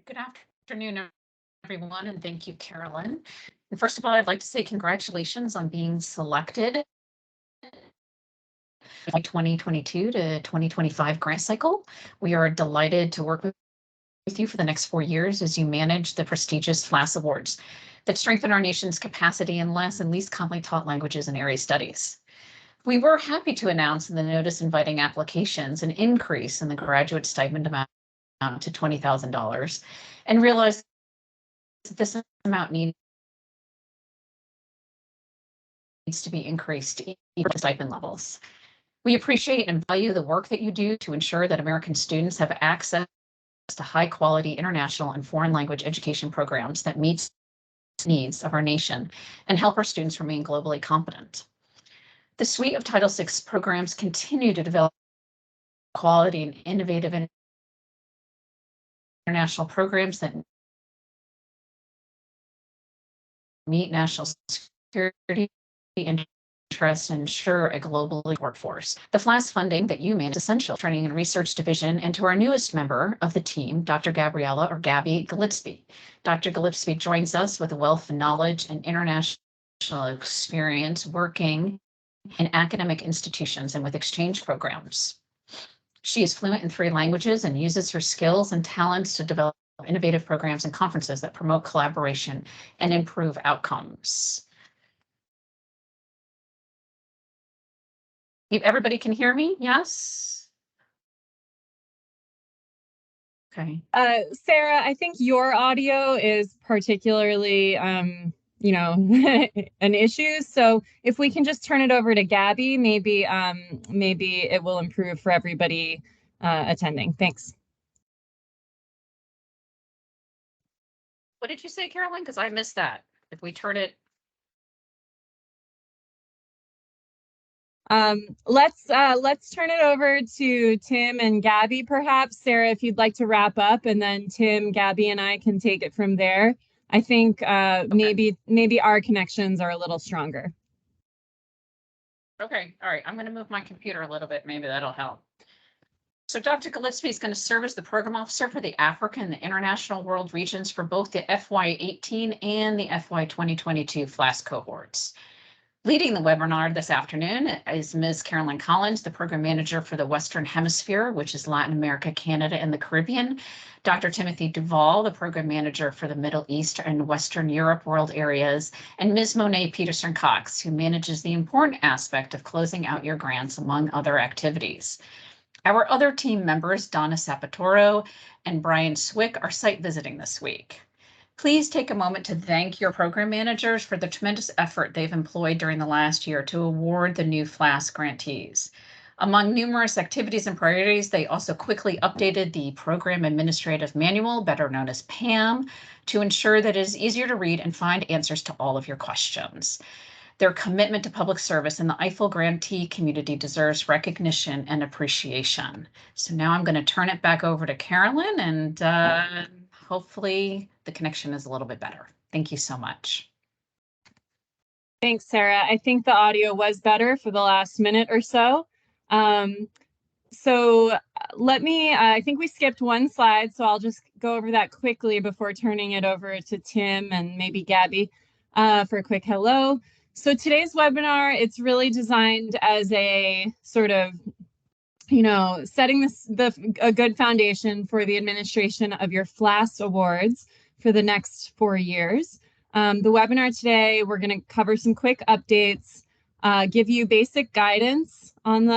Good afternoon, everyone, and thank you, Carolyn. And first of all, I'd like to say congratulations on being selected by 2022 to 2025 grant cycle. We are delighted to work with you for the next 4 years as you manage the prestigious FLAS awards that strengthen our nation's capacity in less and least commonly taught languages and area studies. We were happy to announce in the notice inviting applications an increase in the graduate stipend amount to $20,000 and realize that this amount needs to be increased even for stipend levels. We appreciate and value the work that you do to ensure that American students have access to high quality international and foreign language education programs that meet the needs of our nation and help our students remain globally competent. The suite of Title VI programs continue to develop quality and innovative international programs that meet national security interests and ensure a global workforce. The FLAS funding that you manage is essential training and research division, and to our newest member of the team, Dr. Gabriella or Gabby Gillespie. Dr. Gillespie joins us with a wealth of knowledge and international experience working in academic institutions and with exchange programs. She is fluent in 3 languages and uses her skills and talents to develop innovative programs and conferences that promote collaboration and improve outcomes. Everybody can hear me? Yes? Okay. Sarah, I think your audio is particularly, an issue. So if we can just turn it over to Gabby, maybe it will improve for everybody attending. Thanks. What did you say, Carolyn? Because I missed that. If we turn it. Let's turn it over to Tim and Gabby, perhaps. Sarah, if you'd like to wrap up, and then Tim, Gabby, and I can take it from there. I think okay. maybe our connections are a little stronger. Okay, all right. I'm going to move my computer a little bit. Maybe that'll help. So Dr. Gillespie is going to serve as the program officer for the Africa and the International World regions for both the FY18 and the FY 2022 FLAS cohorts. Leading the webinar this afternoon is Ms. Carolyn Collins, the program manager for the Western Hemisphere, which is Latin America, Canada, and the Caribbean. Dr. Timothy Duvall, the program manager for the Middle East and Western Europe world areas, and Ms. Monet Peterson-Cox, who manages the important aspect of closing out your grants, among other activities. Our other team members, Donna Sapatoro and Brian Swick, are site visiting this week. Please take a moment to thank your program managers for the tremendous effort they've employed during the last year to award the new FLAS grantees. Among numerous activities and priorities, they also quickly updated the Program Administrative Manual, better known as PAM, to ensure that it is easier to read and find answers to all of your questions. Their commitment to public service and the IFLE grantee community deserves recognition and appreciation. So now I'm going to turn it back over to Carolyn, and hopefully the connection is a little bit better. Thank you so much. Thanks, Sarah. I think the audio was better for the last minute or so. So let me, I think we skipped one slide, so I'll just go over that quickly before turning it over to Tim and maybe Gabby for a quick hello. So today's webinar, it's really designed as a sort of, setting a good foundation for the administration of your FLAS awards for the next 4 years. The webinar today, we're going to cover some quick updates, give you basic guidance on the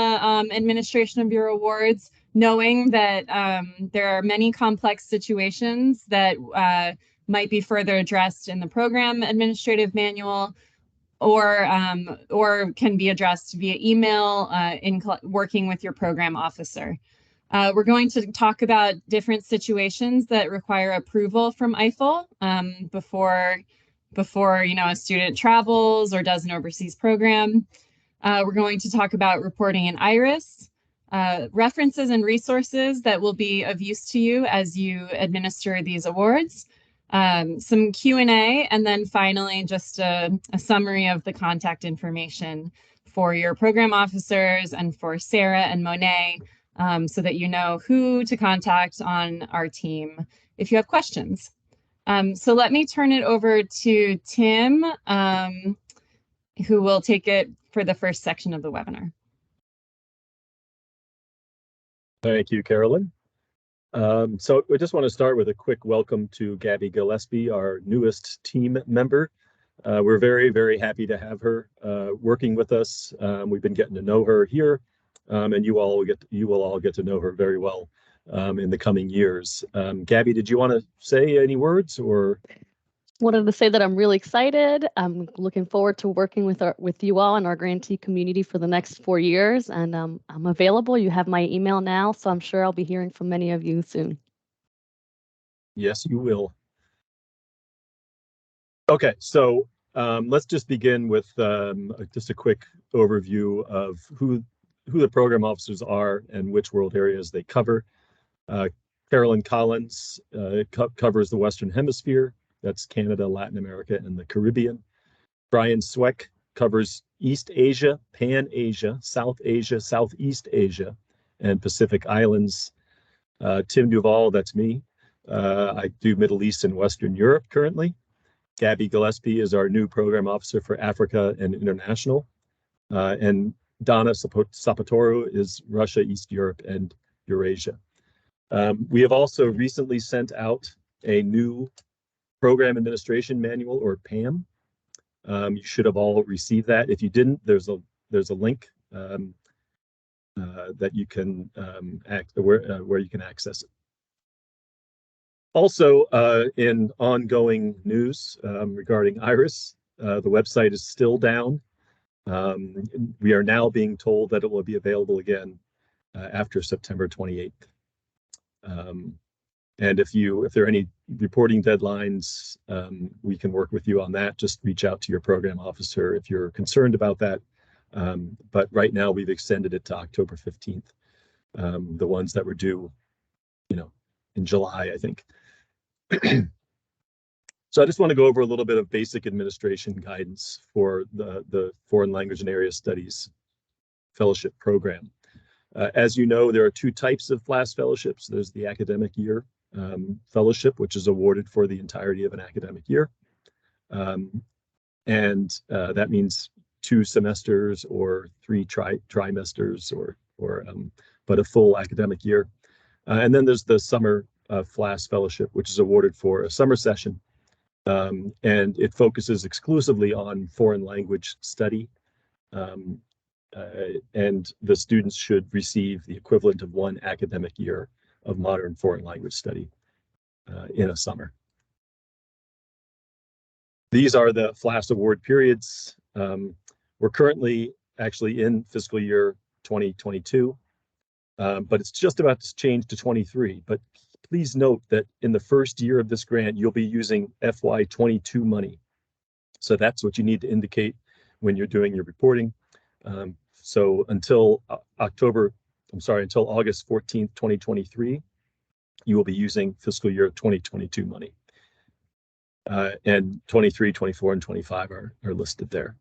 administration of your awards, knowing that there are many complex situations that might be further addressed in the Program Administrative Manual, or can be addressed via email in working with your program officer. We're going to talk about different situations that require approval from IFLE before a student travels or does an overseas program. We're going to talk about reporting in IRIS, references and resources that will be of use to you as you administer these awards. Some Q&A, and then finally just a summary of the contact information for your program officers and for Sarah and Monet, so that you know who to contact on our team if you have questions. So let me turn it over to Tim, who will take it for the first section of the webinar. Thank you, Carolyn. So we just want to start with a quick welcome to Gabby Gillespie, our newest team member. We're very, very happy to have her working with us. We've been getting to know her here, and you will all get to know her very well in the coming years. Gabby, did you want to say any words or? Wanted to say that I'm really excited. I'm looking forward to working with you all and our grantee community for the next 4 years, and I'm available. You have my email now, so I'm sure I'll be hearing from many of you soon. Yes, you will. Okay, so let's just begin with just a quick overview of who the program officers are and which world areas they cover. Carolyn Collins covers the Western Hemisphere. That's Canada, Latin America, and the Caribbean. Brian Sweck covers East Asia, Pan-Asia, South Asia, Southeast Asia, and Pacific Islands. Tim Duval, that's me. I do Middle East and Western Europe currently. Gabby Gillespie is our new program officer for Africa and International. And Donna Sapatoru is Russia, East Europe, and Eurasia. We have also recently sent out a new Program Administration Manual, or PAM. You should have all received that. If you didn't, there's a link that you can where you can access it. Also, in ongoing news regarding IRIS, the website is still down. We are now being told that it will be available again after September 28th. And if there are any reporting deadlines, we can work with you on that. Just reach out to your program officer if you're concerned about that. But right now we've extended it to October 15th. The ones that were due, in July, I think. So I just want to go over a little bit of basic administration guidance for the Foreign Language and Area Studies Fellowship Program. As you know, there are two types of FLAS fellowships. There's the academic year fellowship, which is awarded for the entirety of an academic year. And that means 2 semesters or 3 trimesters but a full academic year. And then there's the summer FLAS fellowship, which is awarded for a summer session. And it focuses exclusively on foreign language study. And the students should receive the equivalent of 1 academic year of modern foreign language study in a summer. These are the FLAS award periods. We're currently actually in fiscal year 2022, but it's just about to change to 23. But please note that in the first year of this grant, you'll be using FY22 money. So that's what you need to indicate when you're doing your reporting. So until August 14th, 2023, you will be using fiscal year 2022 money. And 23, 24, and 25 are listed there.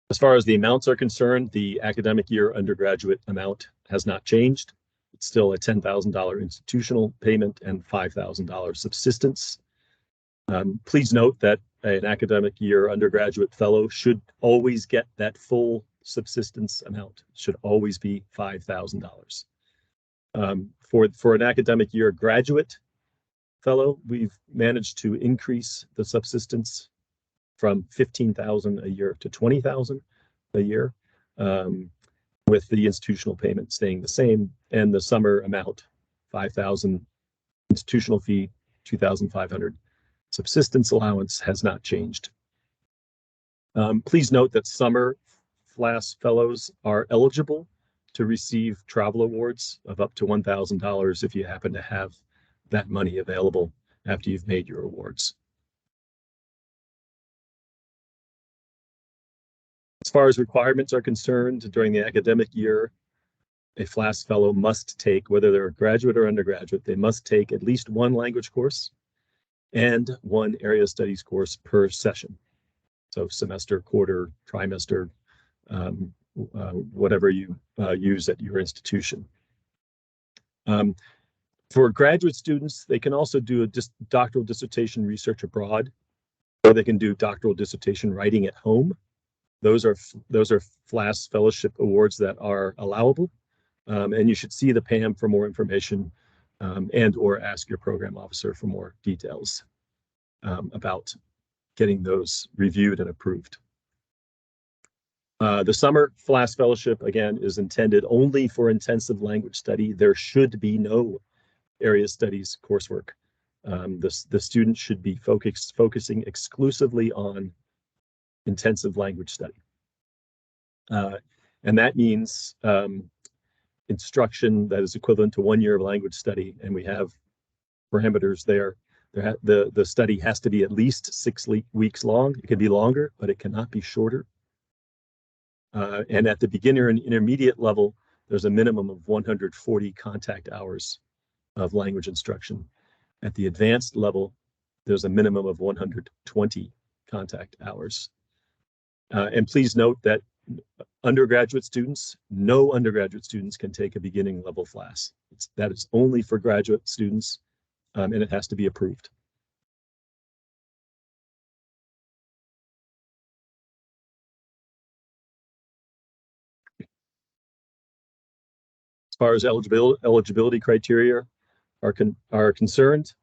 As far as the amounts are concerned, the academic year undergraduate amount has not changed. It's still a $10,000 institutional payment and $5,000 subsistence. Please note that an academic year undergraduate fellow should always get that full subsistence amount. It should always be $5,000. For an academic year graduate fellow, we've managed to increase the subsistence from $15,000 a year to $20,000 a year, with the institutional payment staying the same, and the summer amount, $5,000 institutional fee, $2,500 subsistence allowance, has not changed. Please note that summer FLAS fellows are eligible to receive travel awards of up to $1,000 if you happen to have that money available after you've made your awards. As far as requirements are concerned, during the academic year, a FLAS fellow must take, whether they're a graduate or undergraduate, they must take at least 1 language course and 1 area studies course per session. So semester, quarter, trimester, whatever you use at your institution. For graduate students, they can also do a doctoral dissertation research abroad, or they can do doctoral dissertation writing at home. Those are FLAS fellowship awards that are allowable, and you should see the PAM for more information, and or ask your program officer for more details about getting those reviewed and approved. The summer FLAS fellowship, again, is intended only for intensive language study. There should be no area studies coursework. The student should be focusing exclusively on intensive language study. And that means instruction that is equivalent to 1 year of language study, and we have parameters there. The study has to be at least 6 weeks long. It can be longer, but it cannot be shorter. And at the beginner and intermediate level, there's a minimum of 140 contact hours of language instruction. At the advanced level, there's a minimum of 120 contact hours. And please note that undergraduate students, no undergraduate students can take a beginning level FLAS. That is only for graduate students, and it has to be approved. As far as eligibility criteria are concerned,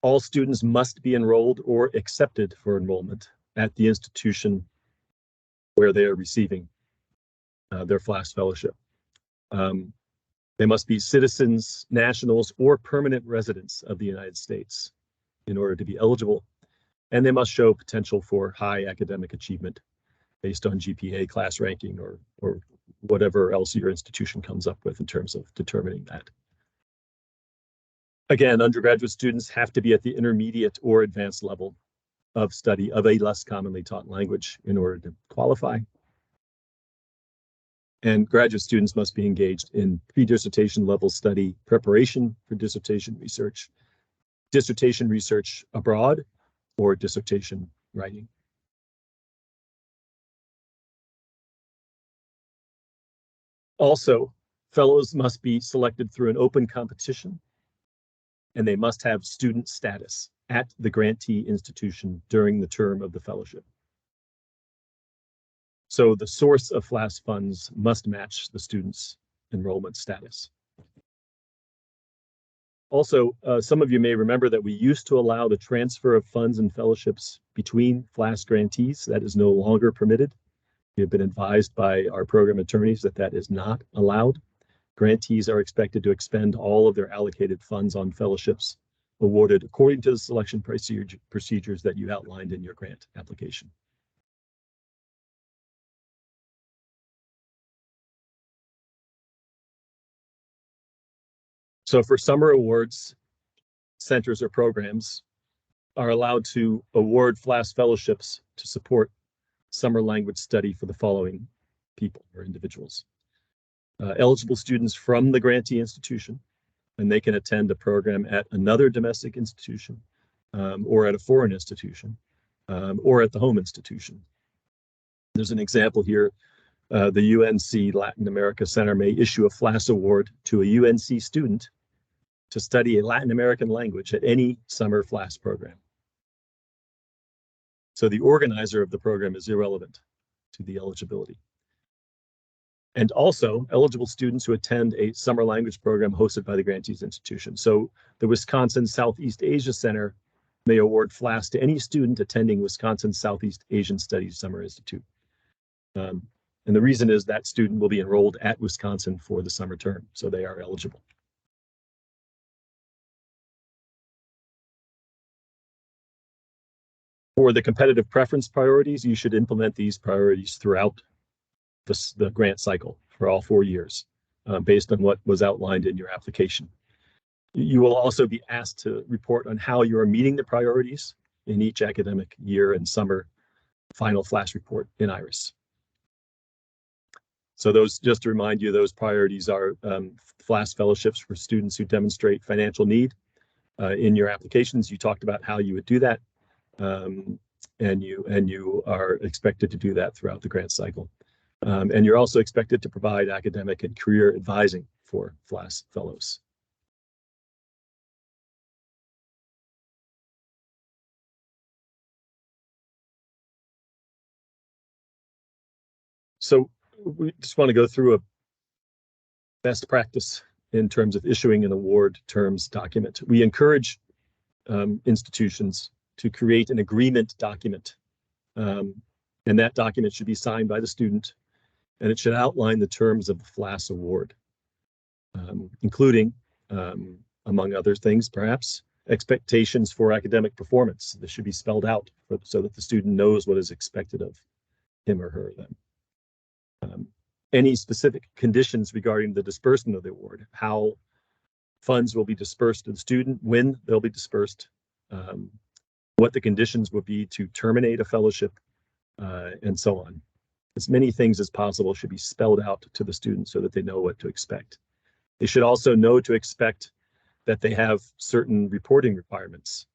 all students must be enrolled or accepted for enrollment at the institution where they are receiving their FLAS fellowship. They must be citizens, nationals, or permanent residents of the United States in order to be eligible, and they must show potential for high academic achievement based on GPA, class ranking, or whatever else your institution comes up with in terms of determining that. Again, undergraduate students have to be at the intermediate or advanced level of study of a less commonly taught language in order to qualify. And graduate students must be engaged in pre-dissertation level study preparation for dissertation research abroad, or dissertation writing. Also, fellows must be selected through an open competition, and they must have student status at the grantee institution during the term of the fellowship. So the source of FLAS funds must match the student's enrollment status. Also, some of you may remember that we used to allow the transfer of funds and fellowships between FLAS grantees. That is no longer permitted. We have been advised by our program attorneys that that is not allowed. Grantees are expected to expend all of their allocated funds on fellowships awarded according to the selection procedures that you outlined in your grant application. So for summer awards, centers or programs are allowed to award FLAS fellowships to support summer language study for the following people or individuals. Eligible students from the grantee institution, and they can attend a program at another domestic institution, or at a foreign institution, or at the home institution. There's an example here. The UNC Latin America Center may issue a FLAS award to a UNC student to study a Latin American language at any summer FLAS program. So the organizer of the program is irrelevant to the eligibility. And also eligible students who attend a summer language program hosted by the grantees institution. So the Wisconsin Southeast Asia Center may award FLAS to any student attending Wisconsin Southeast Asian Studies Summer Institute. And the reason is that student will be enrolled at Wisconsin for the summer term, so they are eligible. For the competitive preference priorities, you should implement these priorities throughout the grant cycle for all 4 years, based on what was outlined in your application. You will also be asked to report on how you are meeting the priorities in each academic year and summer final FLAS report in IRIS. So those, just to remind you, those priorities are FLAS fellowships for students who demonstrate financial need. In your applications, you talked about how you would do that, and you are expected to do that throughout the grant cycle. And you're also expected to provide academic and career advising for FLAS fellows So we just want to go through a best practice in terms of issuing an award terms document. We encourage institutions to create an agreement document. And that document should be signed by the student, and it should outline the terms of the FLAS award, including, among other things, perhaps, expectations for academic performance. This should be spelled out so that the student knows what is expected of him or her then. Any specific conditions regarding the disbursement of the award, how funds will be dispersed to the student, when they'll be dispersed, what the conditions will be to terminate a fellowship, and so on. As many things as possible should be spelled out to the student so that they know what to expect. They should also know to expect that they have certain reporting requirements.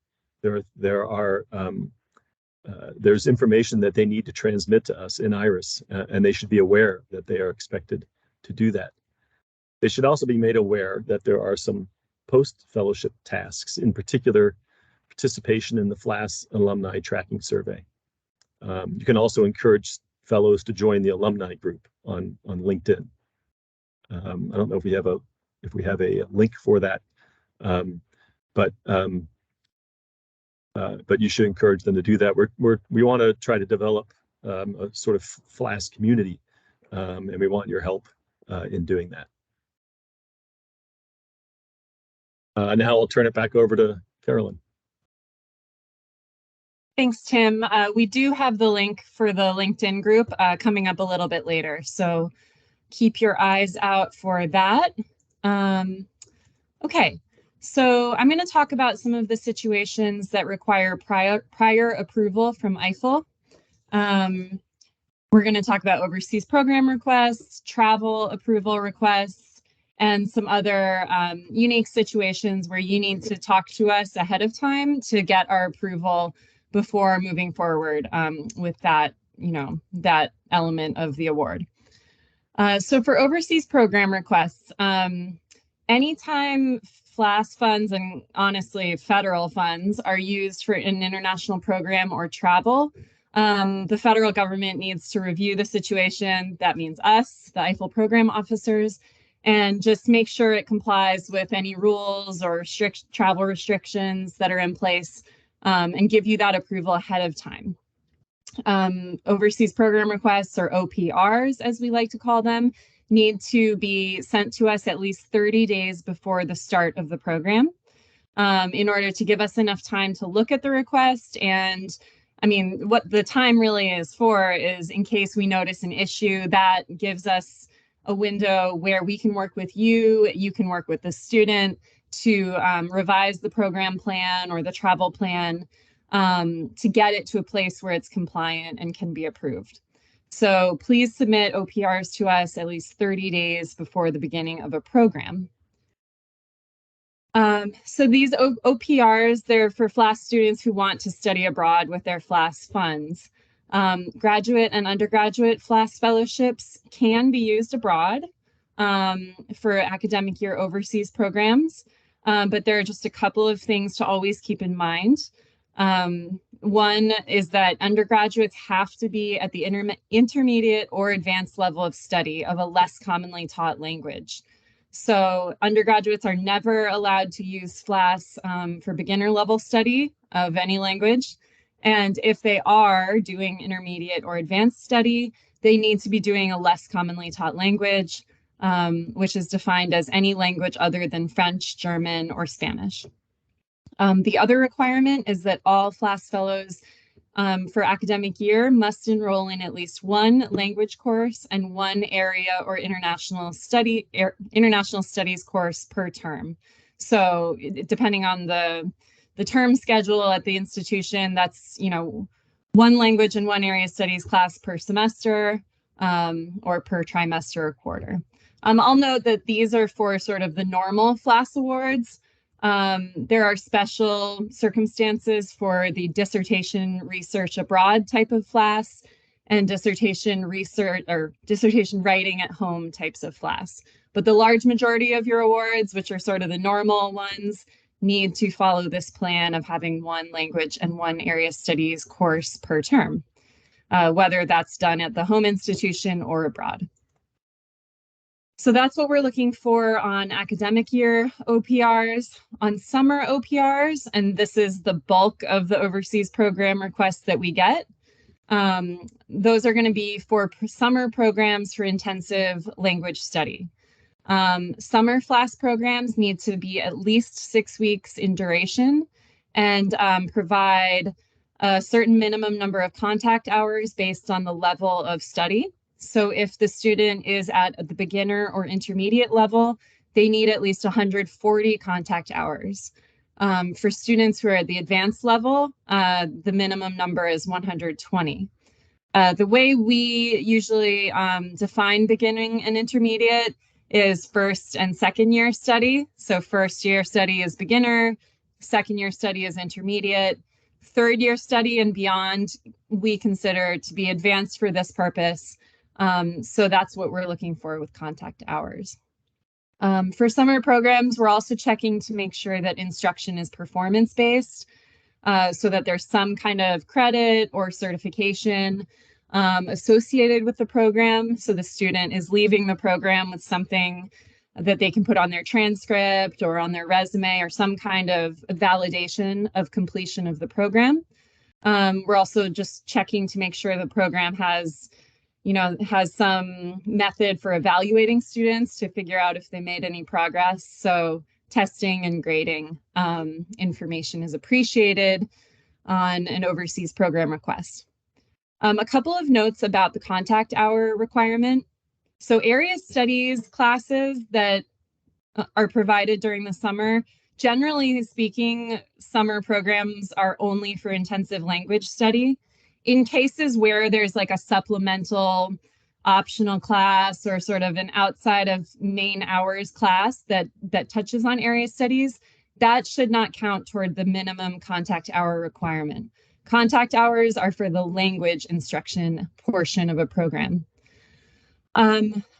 There's information that they need to transmit to us in IRIS, and they should be aware that they are expected to do that. They should also be made aware that there are some post-fellowship tasks, in particular, participation in the FLAS Alumni Tracking Survey. You can also encourage fellows to join the alumni group on LinkedIn. I don't know if we have a link for that, but you should encourage them to do that. We want to try to develop a sort of FLAS community, and we want your help in doing that. Now I'll turn it back over to Carolyn. Thanks, Tim. We do have the link for the LinkedIn group coming up a little bit later, so keep your eyes out for that. Okay, so I'm going to talk about some of the situations that require prior approval from IFLE. We're going to talk about overseas program requests, travel approval requests, and some other unique situations where you need to talk to us ahead of time to get our approval before moving forward with that, that element of the award. So for overseas program requests, anytime FLAS funds and honestly federal funds are used for an international program or travel, the federal government needs to review the situation. That means us, the IFLE program officers, and just make sure it complies with any rules or strict travel restrictions that are in place, and give you that approval ahead of time. Overseas program requests, or OPRs, as we like to call them, need to be sent to us at least 30 days before the start of the program, in order to give us enough time to look at the request. And I mean, what the time really is for is in case we notice an issue, that gives us a window where we can work with you, you can work with the student to revise the program plan or the travel plan, to get it to a place where it's compliant and can be approved. So please submit OPRs to us at least 30 days before the beginning of a program. So these OPRs, they're for FLAS students who want to study abroad with their FLAS funds. Graduate and undergraduate FLAS fellowships can be used abroad for academic year overseas programs, but there are just a couple of things to always keep in mind. One is that undergraduates have to be at the intermediate or advanced level of study of a less commonly taught language. So undergraduates are never allowed to use FLAS for beginner level study of any language. And if they are doing intermediate or advanced study, they need to be doing a less commonly taught language, which is defined as any language other than French, German, or Spanish. The other requirement is that all FLAS fellows for academic year must enroll in at least one language course and one area or international studies course per term. So depending on the term schedule at the institution, that's, one language and one area studies class per semester, or per trimester or quarter. I'll note that these are for sort of the normal FLAS awards. There are special circumstances for the dissertation research abroad type of FLAS and dissertation research or dissertation writing at home types of FLAS. But the large majority of your awards, which are sort of the normal ones, need to follow this plan of having one language and one area studies course per term. whether that's done at the home institution or abroad. So that's what we're looking for on academic year OPRs. On summer OPRs, and this is the bulk of the overseas program requests that we get, those are going to be for summer programs for intensive language study. Summer FLAS programs need to be at least 6 weeks in duration and provide a certain minimum number of contact hours based on the level of study. So if the student is at the beginner or intermediate level, they need at least 140 contact hours. For students who are at the advanced level, the minimum number is 120. The way we usually define beginning and intermediate is first and second year study. So first year study is beginner, second year study is intermediate, third year study and beyond we consider to be advanced for this purpose. So that's what we're looking for with contact hours. For summer programs, we're also checking to make sure that instruction is performance-based, so that there's some kind of credit or certification associated with the program. So the student is leaving the program with something that they can put on their transcript or on their resume or some kind of validation of completion of the program. We're also just checking to make sure the program has some method for evaluating students to figure out if they made any progress. So testing and grading information is appreciated on an overseas program request. A couple of notes about the contact hour requirement. So area studies classes that are provided during the summer, generally speaking, summer programs are only for intensive language study. In cases where there's like a supplemental optional class or sort of an outside of main hours class that touches on area studies, that should not count toward the minimum contact hour requirement. Contact hours are for the language instruction portion of a program.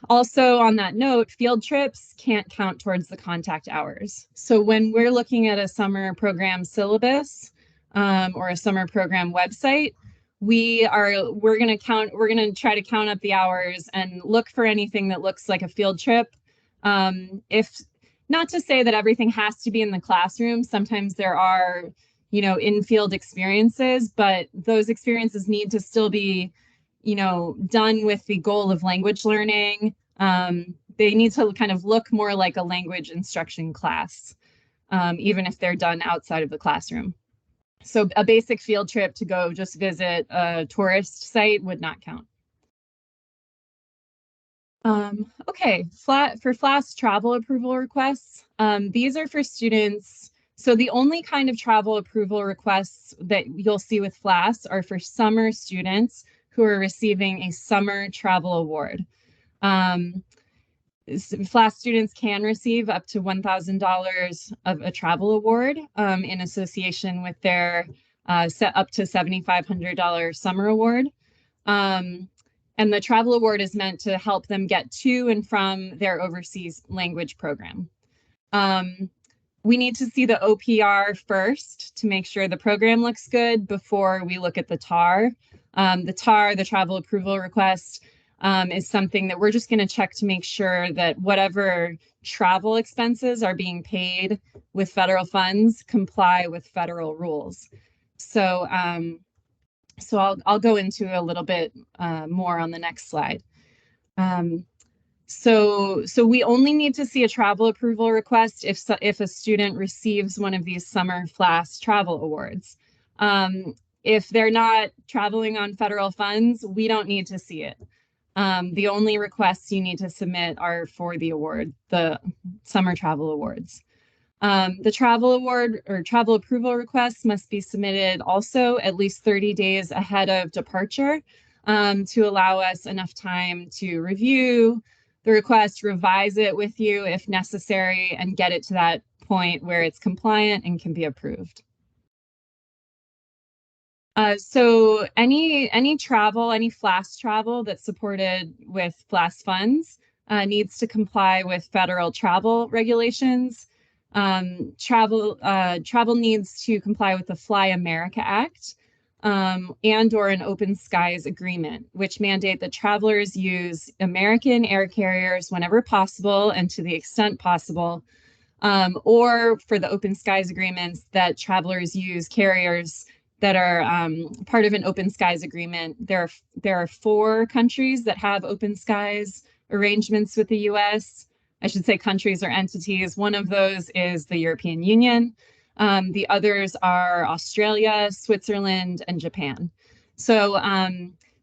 Also on that note, field trips can't count towards the contact hours. So when we're looking at a summer program syllabus or a summer program website, we're going to try to count up the hours and look for anything that looks like a field trip. If not to say that everything has to be in the classroom, sometimes there are, in-field experiences, but those experiences need to still be, done with the goal of language learning. They need to kind of look more like a language instruction class, even if they're done outside of the classroom. So a basic field trip to go just visit a tourist site would not count. Okay, for FLAS travel approval requests, these are for students. So the only kind of travel approval requests that you'll see with FLAS are for summer students who are receiving a summer travel award. FLAS students can receive up to $1,000 of a travel award in association with their up to $7,500 summer award. And the travel award is meant to help them get to and from their overseas language program. We need to see the OPR first to make sure the program looks good before we look at the TAR. The TAR, the travel approval request, is something that we're just going to check to make sure that whatever travel expenses are being paid with federal funds comply with federal rules. So, I'll go into a little bit more on the next slide. So we only need to see a travel approval request if a student receives one of these summer FLAS travel awards. If they're not traveling on federal funds, we don't need to see it. The only requests you need to submit are for the award, the summer travel awards. The travel award or travel approval requests must be submitted also at least 30 days ahead of departure to allow us enough time to review the request, revise it with you if necessary, and get it to that point where it's compliant and can be approved. So any travel, any FLAS travel that's supported with FLAS funds needs to comply with federal travel regulations. Travel needs to comply with the Fly America Act. and or an open skies agreement, which mandate that travelers use American air carriers whenever possible and to the extent possible, or for the open skies agreements that travelers use carriers that are part of an open skies agreement. There are 4 countries that have open skies arrangements with the US. I should say countries or entities. One of those is the European Union. The others are Australia, Switzerland, and Japan. So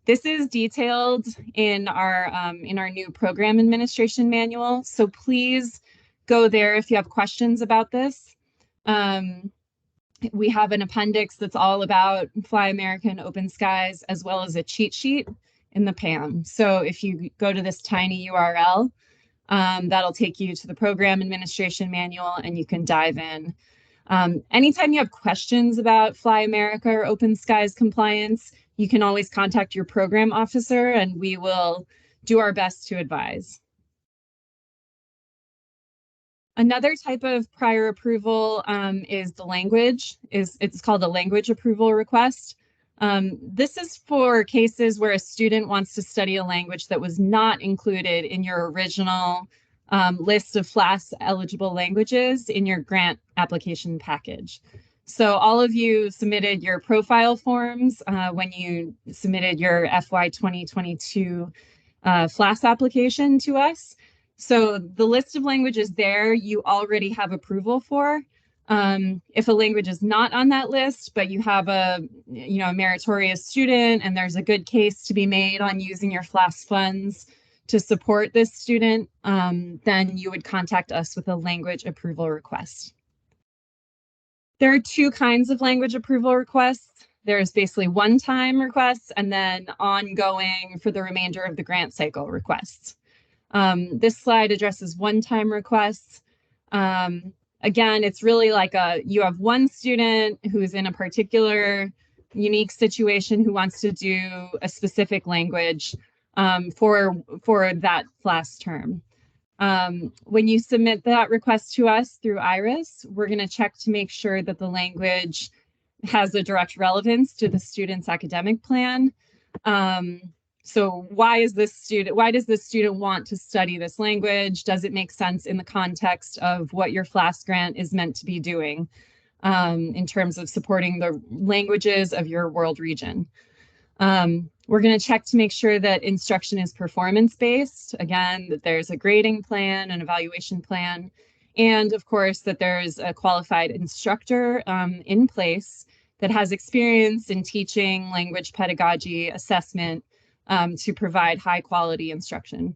this is detailed in our new program administration manual. So please go there if you have questions about this. We have an appendix that's all about Fly America and Open Skies, as well as a cheat sheet in the PAM. So if you go to this tiny URL, that'll take you to the program administration manual and you can dive in. Anytime you have questions about Fly America or Open Skies compliance, you can always contact your program officer and we will do our best to advise. Another type of prior approval is the language. It's called a language approval request. This is for cases where a student wants to study a language that was not included in your original list of FLAS eligible languages in your grant application package. So all of you submitted your profile forms when you submitted your FY 2022 FLAS application to us. So the list of languages there you already have approval for. If a language is not on that list, but you have a meritorious student and there's a good case to be made on using your FLAS funds to support this student, then you would contact us with a language approval request. There are 2 kinds of language approval requests. There's basically one-time requests and then ongoing for the remainder of the grant cycle requests. This slide addresses one-time requests. Again, it's really like you have one student who's in a particular unique situation who wants to do a specific language for that FLAS term. When you submit that request to us through IRIS, we're going to check to make sure that the language has a direct relevance to the student's academic plan. So why does this student want to study this language? Does it make sense in the context of what your FLAS grant is meant to be doing in terms of supporting the languages of your world region? We're going to check to make sure that instruction is performance-based. Again, that there's a grading plan, an evaluation plan, and of course that there's a qualified instructor in place that has experience in teaching language pedagogy assessment to provide high quality instruction.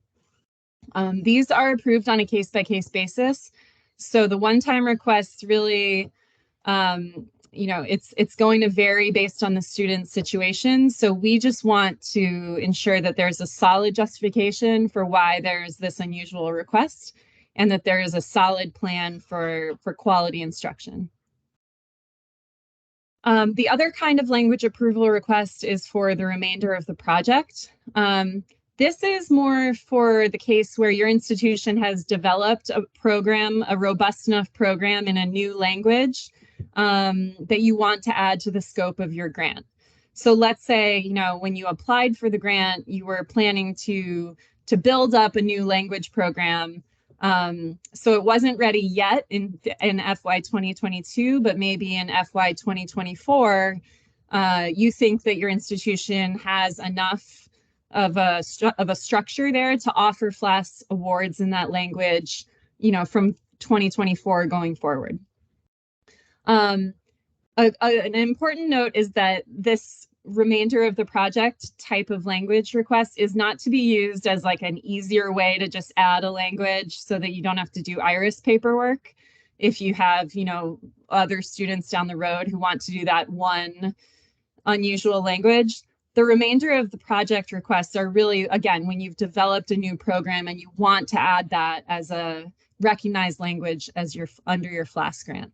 These are approved on a case-by-case basis. So the one-time requests really, it's going to vary based on the student's situation. So we just want to ensure that there's a solid justification for why there's this unusual request and that there is a solid plan for quality instruction. The other kind of language approval request is for the remainder of the project. This is more for the case where your institution has developed a program, a robust enough program in a new language that you want to add to the scope of your grant. So let's say, when you applied for the grant, you were planning to build up a new language program. So it wasn't ready yet in FY 2022, but maybe in FY 2024, you think that your institution has enough of a structure there to offer FLAS awards in that language, from 2024 going forward. An important note is that this remainder of the project type of language request is not to be used as like an easier way to just add a language so that you don't have to do IRIS paperwork. If you have, other students down the road who want to do that one unusual language, the remainder of the project requests are really, again, when you've developed a new program and you want to add that as a recognized language as under your FLAS grant.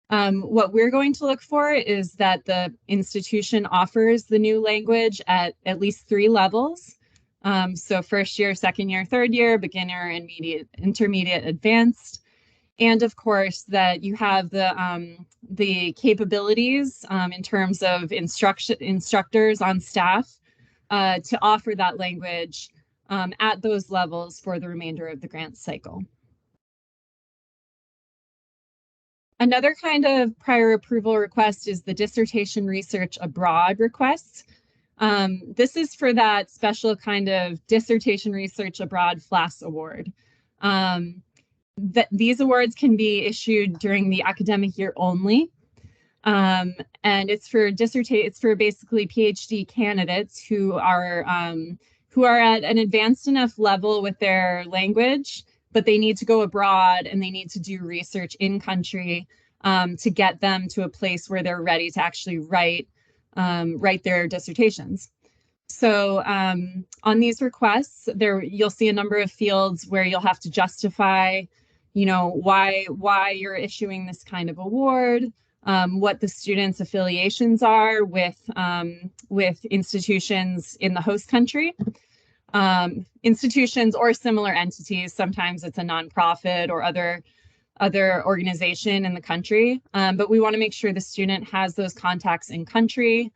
What we're going to look for is that the institution offers the new language at least 3 levels. So first year, second year, third year, beginner, intermediate, advanced. And of course that you have the the capabilities in terms of instructors on staff to offer that language at those levels for the remainder of the grant cycle. Another kind of prior approval request is the dissertation research abroad request. This is for that special kind of dissertation research abroad FLAS award. These awards can be issued during the academic year only. And it's for basically PhD candidates who are at an advanced enough level with their language, but they need to go abroad and they need to do research in country to get them to a place where they're ready to actually write their dissertations. So on these requests, you'll see a number of fields where you'll have to justify, why you're issuing this kind of award, what the students' affiliations are with institutions in the host country, institutions or similar entities. Sometimes it's a nonprofit or other organization in the country, but we want to make sure the student has those contacts in country.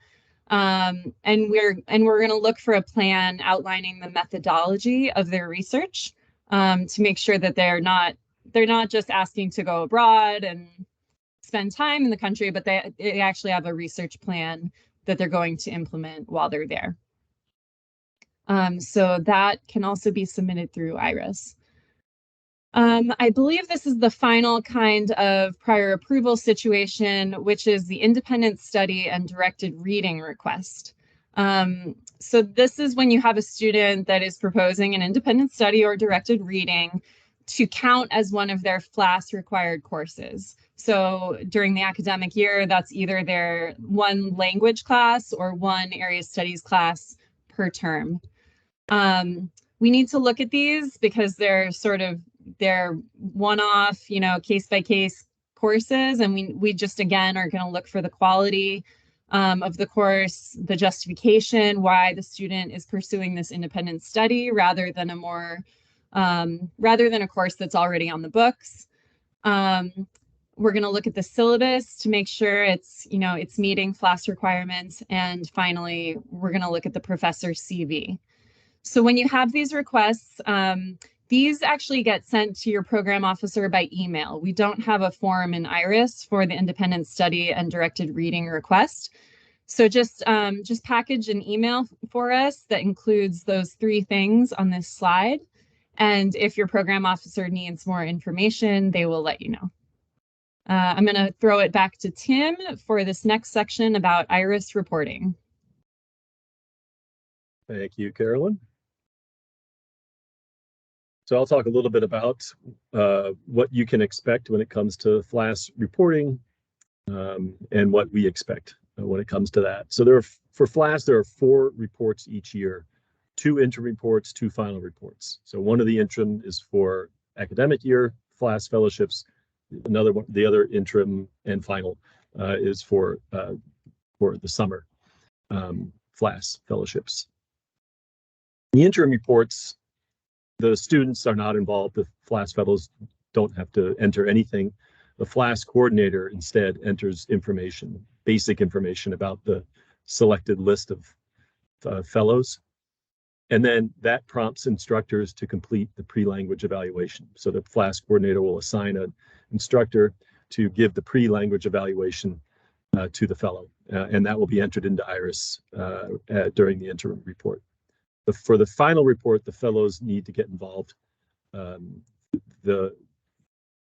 And we're going to look for a plan outlining the methodology of their research to make sure that they're not just asking to go abroad and spend time in the country, but they actually have a research plan that they're going to implement while they're there. So that can also be submitted through IRIS. I believe this is the final kind of prior approval situation, which is the independent study and directed reading request. So this is when you have a student that is proposing an independent study or directed reading to count as one of their FLAS required courses. So during the academic year, that's either their one language class or one area studies class per term. We need to look at these because they're one-off, case-by-case courses, and we just again are going to look for the quality of the course, the justification why the student is pursuing this independent study rather than a course that's already on the books. We're going to look at the syllabus to make sure it's meeting FLAS requirements, and finally we're going to look at the professor's CV. So when you have these requests, these actually get sent to your program officer by email. We don't have a form in IRIS for the independent study and directed reading request. So just package an email for us that includes those 3 things on this slide. And if your program officer needs more information, they will let you know. I'm going to throw it back to Tim for this next section about IRIS reporting. Thank you, Carolyn. So I'll talk a little bit about what you can expect when it comes to FLAS reporting and what we expect when it comes to that. So for FLAS, there are 4 reports each year, 2 interim reports, 2 final reports. So one of the interim is for academic year FLAS fellowships. The other interim and final is for the summer FLAS fellowships. The interim reports, the students are not involved. The FLAS fellows don't have to enter anything. The FLAS coordinator instead enters information, basic information about the selected list of fellows. And then that prompts instructors to complete the pre-language evaluation. So the FLAS coordinator will assign an instructor to give the pre-language evaluation to the fellow. And that will be entered into IRIS during the interim report. For the final report, the fellows need to get involved.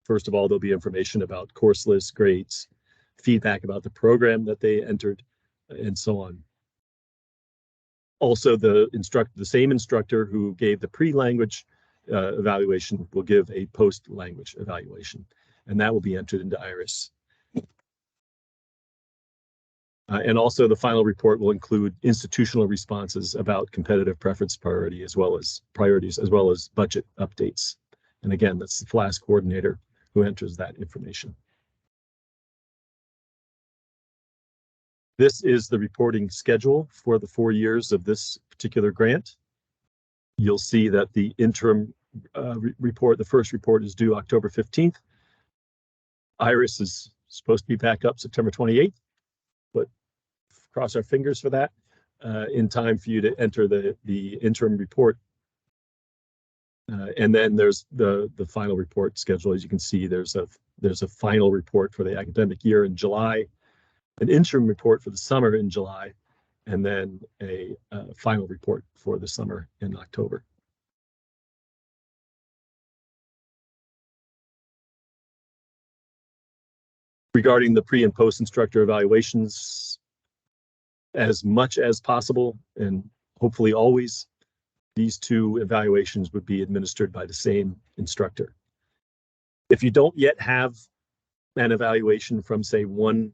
First of all, there'll be information about course lists, grades, feedback about the program that they entered, and so on. Also, the same instructor who gave the pre-language evaluation will give a post-language evaluation, and that will be entered into IRIS. And also the final report will include institutional responses about competitive preference priorities as well as budget updates. And again, that's the FLAS coordinator who enters that information. This is the reporting schedule for the 4 years of this particular grant. You'll see that the interim report, the first report, is due October 15th. IRIS is supposed to be back up September 28th, but cross our fingers for that, in time for you to enter the interim report. And then there's the final report schedule. As you can see, there's a final report for the academic year in July, an interim report for the summer in July, and then a final report for the summer in October. Regarding the pre and post instructor evaluations, as much as possible, and hopefully always, these two evaluations would be administered by the same instructor. If you don't yet have an evaluation from, say, one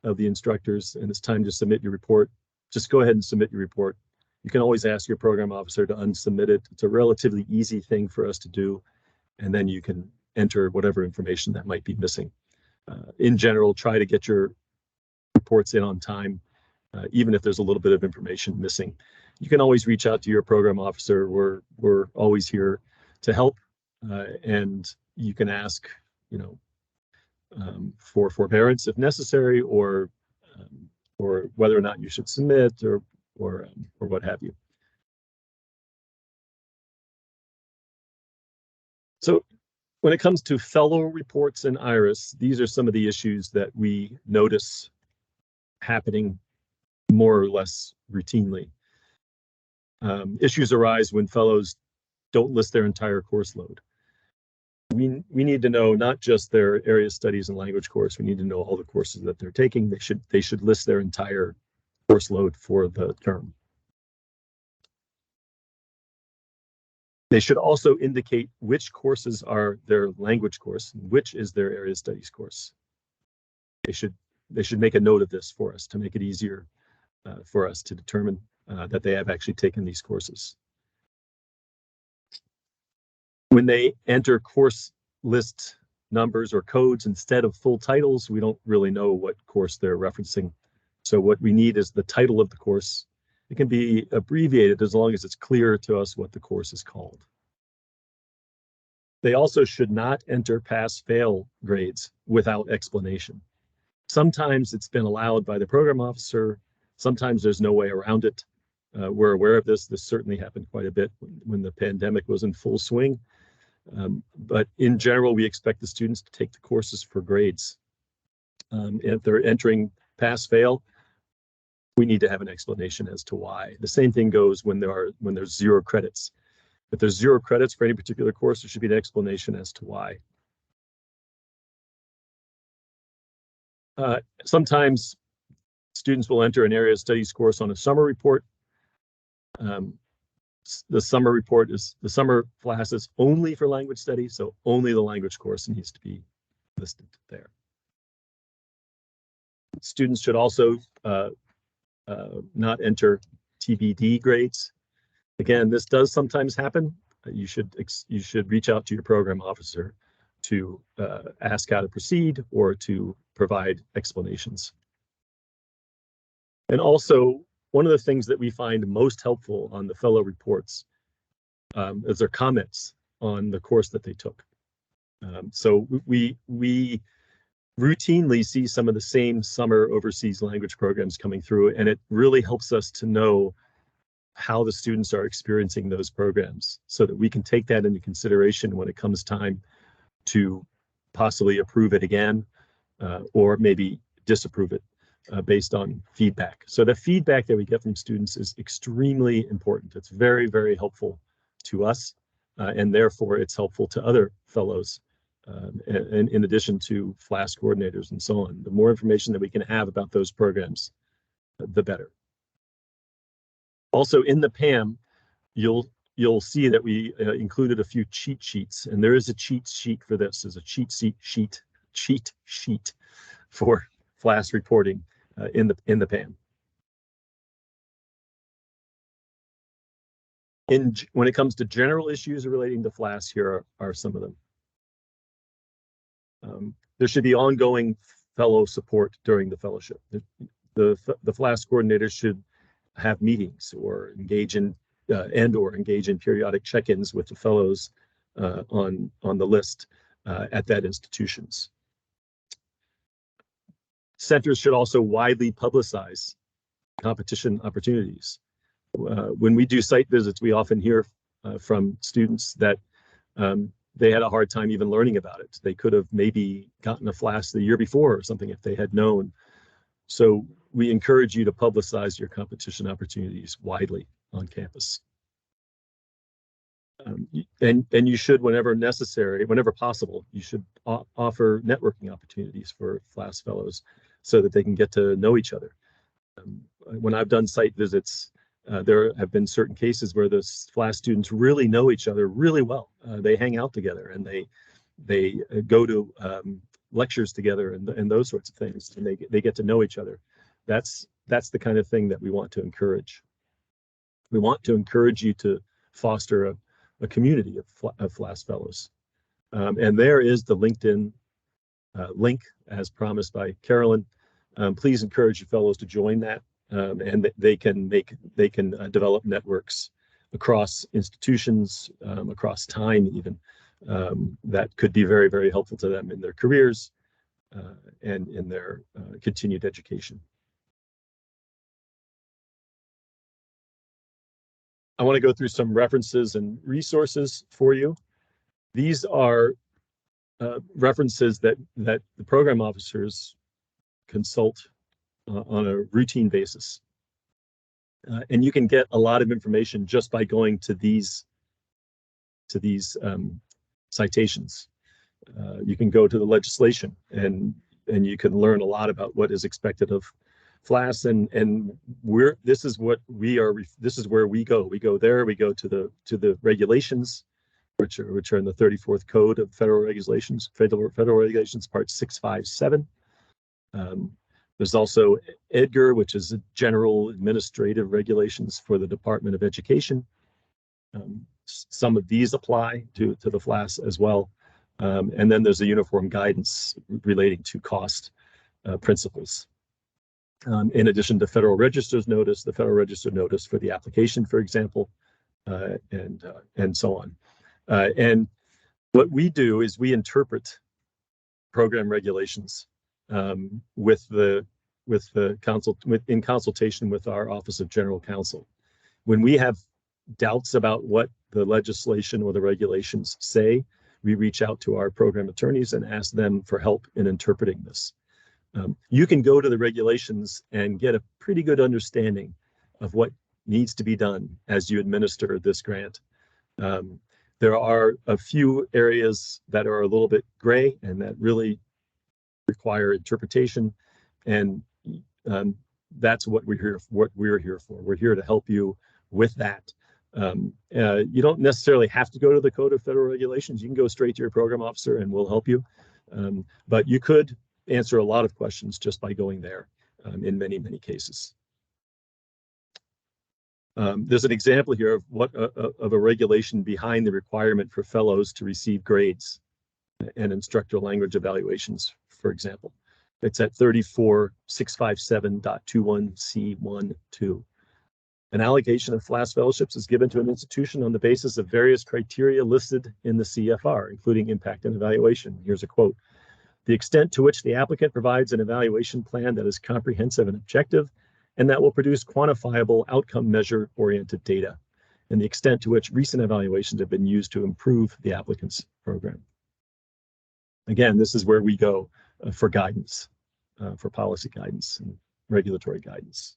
of the instructors, and it's time to submit your report, just go ahead and submit your report. You can always ask your program officer to unsubmit it. It's a relatively easy thing for us to do, and then you can enter whatever information that might be missing. In general, try to get your reports in on time, even if there's a little bit of information missing. You can always reach out to your program officer. We're always here to help, and you can ask, for forbearance if necessary, or whether or not you should submit, or what have you. So when it comes to fellow reports in IRIS, these are some of the issues that we notice happening more or less routinely. Issues arise when fellows don't list their entire course load. We need to know not just their area studies and language course. We need to know all the courses that they're taking. They should list their entire course load for the term. They should also indicate which courses are their language course and which is their area studies course. They should make a note of this for us to make it easier for us to determine that they have actually taken these courses. When they enter course list numbers or codes instead of full titles, we don't really know what course they're referencing. So what we need is the title of the course. It can be abbreviated as long as it's clear to us what the course is called. They also should not enter pass-fail grades without explanation. Sometimes it's been allowed by the program officer. Sometimes there's no way around it. We're aware of this. This certainly happened quite a bit when the pandemic was in full swing. But in general, we expect the students to take the courses for grades. If they're entering pass-fail, we need to have an explanation as to why. The same thing goes when there's 0 credits. If there's 0 credits for any particular course, there should be an explanation as to why. Sometimes students will enter an area studies course on a summer report. The summer report is the summer FLAS is only for language studies, so only the language course needs to be listed there. Students should also not enter TBD grades. Again, this does sometimes happen. You should reach out to your program officer to ask how to proceed or to provide explanations. And also, one of the things that we find most helpful on the fellow reports is their comments on the course that they took. So we routinely see some of the same summer overseas language programs coming through, and it really helps us to know how the students are experiencing those programs so that we can take that into consideration when it comes time to possibly approve it again or maybe disapprove it based on feedback. So the feedback that we get from students is extremely important. It's very, very helpful to us, and therefore it's helpful to other fellows, and in addition to FLAS coordinators and so on. The more information that we can have about those programs, the better. Also in the PAM, you'll see that we included a few cheat sheets, and there is a cheat sheet for this. There's a cheat sheet for FLAS reporting in the PAM. When it comes to general issues relating to FLAS, here are some of them. There should be ongoing fellow support during the fellowship. The FLAS coordinators should have meetings or engage in periodic check-ins with the fellows on the list at that institutions. centers should also widely publicize competition opportunities. When we do site visits, we often hear from students that they had a hard time even learning about it. They could have maybe gotten a FLAS the year before or something if they had known. So we encourage you to publicize your competition opportunities widely on campus. And you should, whenever necessary, whenever possible, you should offer networking opportunities for FLAS fellows so that they can get to know each other. When I've done site visits, there have been certain cases where the FLAS students really know each other really well. They hang out together and they go to lectures together and those sorts of things, and they get to know each other. That's the kind of thing that we want to encourage. We want to encourage you to foster a community of FLAS fellows. And there is the LinkedIn link as promised by Carolyn. Please encourage your fellows to join that, and they can develop networks across institutions, across time even, that could be very, very helpful to them in their careers and in their continued education. I want to go through some references and resources for you. These are references that the program officers consult on a routine basis. And you can get a lot of information just by going to these citations. You can go to the legislation and you can learn a lot about what is expected of FLAS, and this is where we go. We go there. We go to the regulations, which are in the 34th Code of Federal Regulations, Federal Regulations, Part 657. There's also EDGAR, which is a general administrative regulations for the Department of Education. Some of these apply to the FLAS as well. And then there's a uniform guidance relating to cost principles. In addition to Federal Register's notice, the Federal Register notice for the application, for example, and so on. And what we do is we interpret program regulations in consultation with our Office of General Counsel. When we have doubts about what the legislation or the regulations say, we reach out to our program attorneys and ask them for help in interpreting this. You can go to the regulations and get a pretty good understanding of what needs to be done as you administer this grant. There are a few areas that are a little bit gray and that really require interpretation, and that's what we're here for. We're here to help you with that. You don't necessarily have to go to the Code of Federal Regulations. You can go straight to your program officer and we'll help you. But you could answer a lot of questions just by going there in many, many cases. There's an example here of a regulation behind the requirement for fellows to receive grades and instructor language evaluations, for example. It's at 34657.21C12. An allocation of FLAS fellowships is given to an institution on the basis of various criteria listed in the CFR, including impact and evaluation. Here's a quote. The extent to which the applicant provides an evaluation plan that is comprehensive and objective, and that will produce quantifiable outcome measure-oriented data, and the extent to which recent evaluations have been used to improve the applicant's program. Again, this is where we go for guidance, for policy guidance and regulatory guidance.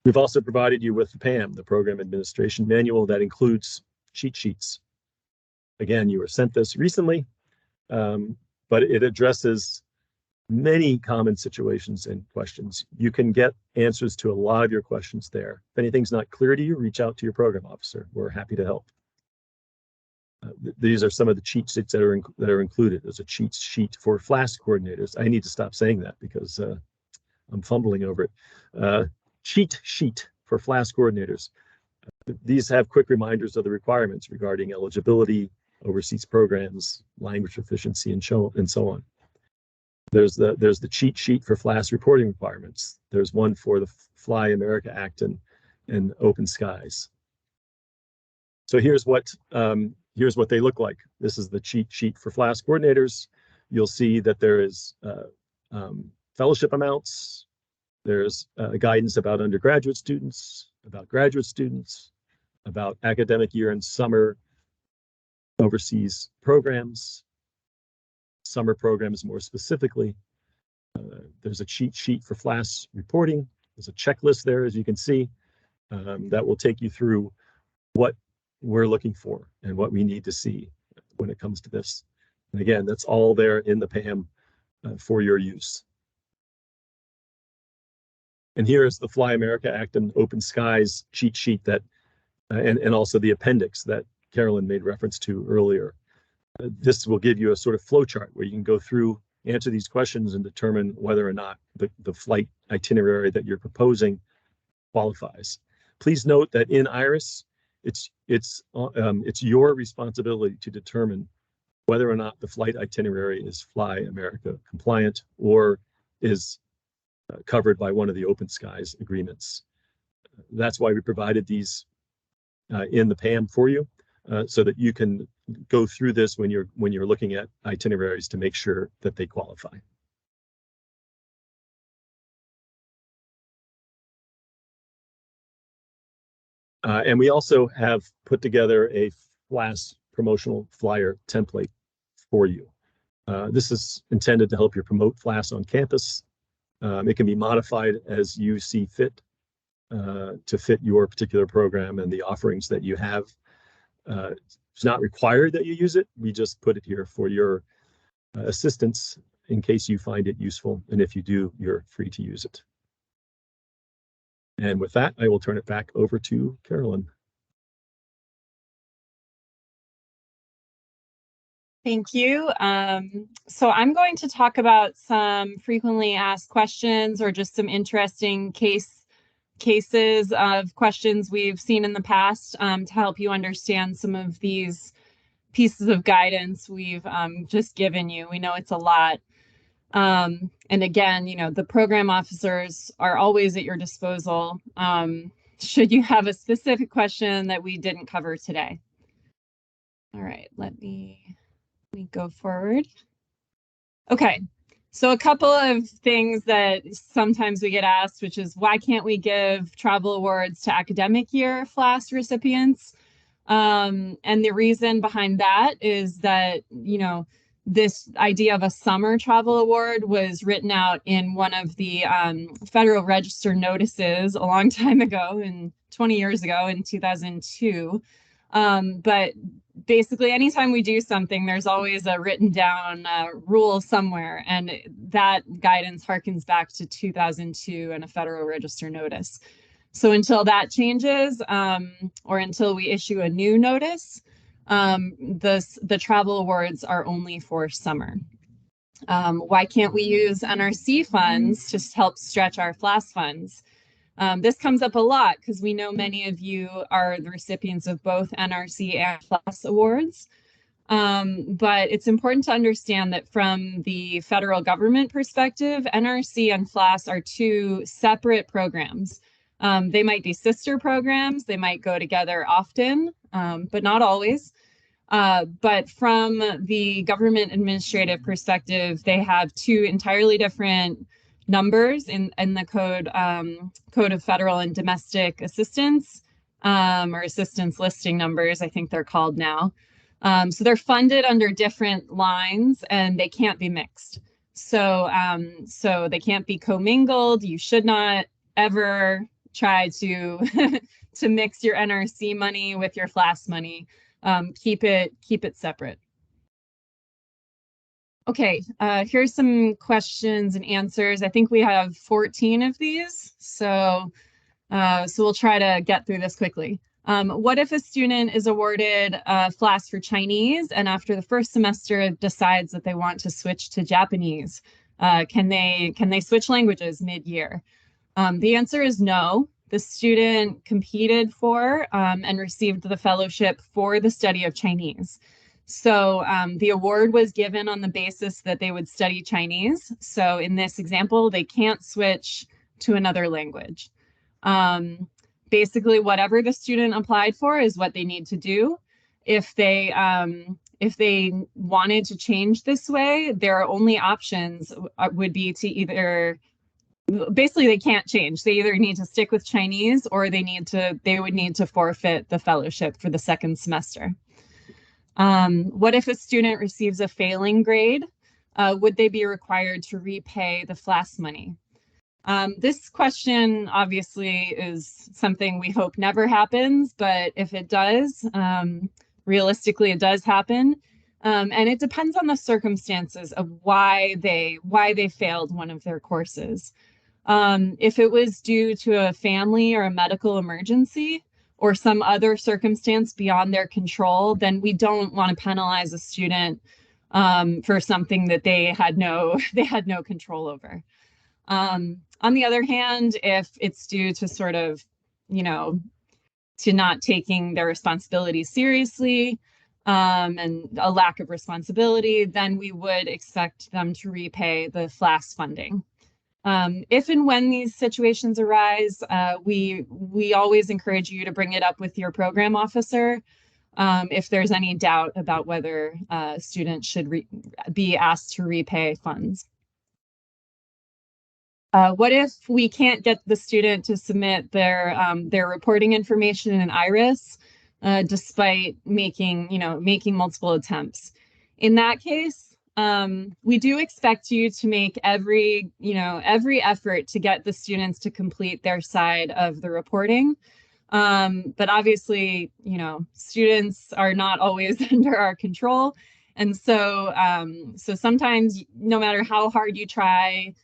We've also provided you with the PAM, the Program Administration Manual, that includes cheat sheets. Again, you were sent this recently, but it addresses many common situations and questions. You can get answers to a lot of your questions there. If anything's not clear to you, reach out to your program officer. We're happy to help. These are some of the cheat sheets that are included. There's a cheat sheet for FLAS coordinators. I need to stop saying that because I'm fumbling over it. Cheat sheet for FLAS coordinators. These have quick reminders of the requirements regarding eligibility, overseas programs, language proficiency, and so on. There's the cheat sheet for FLAS reporting requirements. There's one for the Fly America Act and Open Skies. So here's what they look like. This is the cheat sheet for FLAS coordinators. You'll see that there is fellowship amounts. There's guidance about undergraduate students, about graduate students, about academic year and summer overseas programs, summer programs more specifically. There's a cheat sheet for FLAS reporting. There's a checklist there, as you can see, that will take you through what we're looking for and what we need to see when it comes to this. And again, that's all there in the PAM for your use. And here is the Fly America Act and Open Skies cheat sheet that, and also the appendix that Carolyn made reference to earlier. This will give you a sort of flow chart where you can go through, answer these questions, and determine whether or not the flight itinerary that you're proposing qualifies. Please note that in IRIS, it's your responsibility to determine whether or not the flight itinerary is Fly America compliant or is covered by one of the Open Skies agreements. That's why we provided these in the PAM for you, so that you can go through this when you're looking at itineraries to make sure that they qualify. And we also have put together a FLAS promotional flyer template for you. This is intended to help you promote FLAS on campus. It can be modified as you see fit to fit your particular program and the offerings that you have. It's not required that you use it. We just put it here for your assistance in case you find it useful. And if you do, you're free to use it. And with that, I will turn it back over to Carolyn. Thank you. So I'm going to talk about some frequently asked questions or just some interesting cases of questions we've seen in the past to help you understand some of these pieces of guidance we've just given you. We know it's a lot. And again, the program officers are always at your disposal should you have a specific question that we didn't cover today. All right, let me go forward. Okay, so a couple of things that sometimes we get asked, which is why can't we give travel awards to academic year FLAS recipients? And the reason behind that is that, this idea of a summer travel award was written out in one of the Federal Register notices a long time ago, 20 years ago in 2002. But basically, anytime we do something, there's always a written down rule somewhere. And that guidance harkens back to 2002 and a Federal Register notice. So until that changes, or until we issue a new notice, the travel awards are only for summer. Why can't we use NRC funds to help stretch our FLAS funds? This comes up a lot because we know many of you are the recipients of both NRC and FLAS awards. But it's important to understand that from the federal government perspective, NRC and FLAS are two separate programs. They might be sister programs, they might go together often, but not always. But from the government administrative perspective, they have two entirely different numbers in the Code of Federal and Domestic Assistance, or assistance listing numbers, I think they're called now. So they're funded under different lines and they can't be mixed. So they can't be commingled. You should not ever try to to mix your NRC money with your FLAS money. Keep it separate. Okay, here's some questions and answers. I think we have 14 of these, so we'll try to get through this quickly. What if a student is awarded FLAS for Chinese and after the first semester decides that they want to switch to Japanese? Can they switch languages mid-year? The answer is no. The student competed for and received the fellowship for the study of Chinese. So the award was given on the basis that they would study Chinese. So in this example, they can't switch to another language. Basically, whatever the student applied for is what they need to do. If they if they wanted to change this way, their only options would be to either, basically they can't change. They either need to stick with Chinese or they would need to forfeit the fellowship for the second semester. What if a student receives a failing grade? Would they be required to repay the FLAS money? This question obviously is something we hope never happens, but if it does, realistically it does happen. And it depends on the circumstances of why they failed one of their courses. If it was due to a family or a medical emergency or some other circumstance beyond their control, then we don't want to penalize a student for something that they had no control over. On the other hand, if it's due to sort of, to not taking their responsibilities seriously and a lack of responsibility, then we would expect them to repay the FLAS funding. If and when these situations arise, we always encourage you to bring it up with your program officer if there's any doubt about whether students should be asked to repay funds. What if we can't get the student to submit their reporting information in IRIS, despite making multiple attempts? In that case, we do expect you to make every effort to get the students to complete their side of the reporting. But obviously, students are not always under our control. And so, so sometimes no matter how hard you try,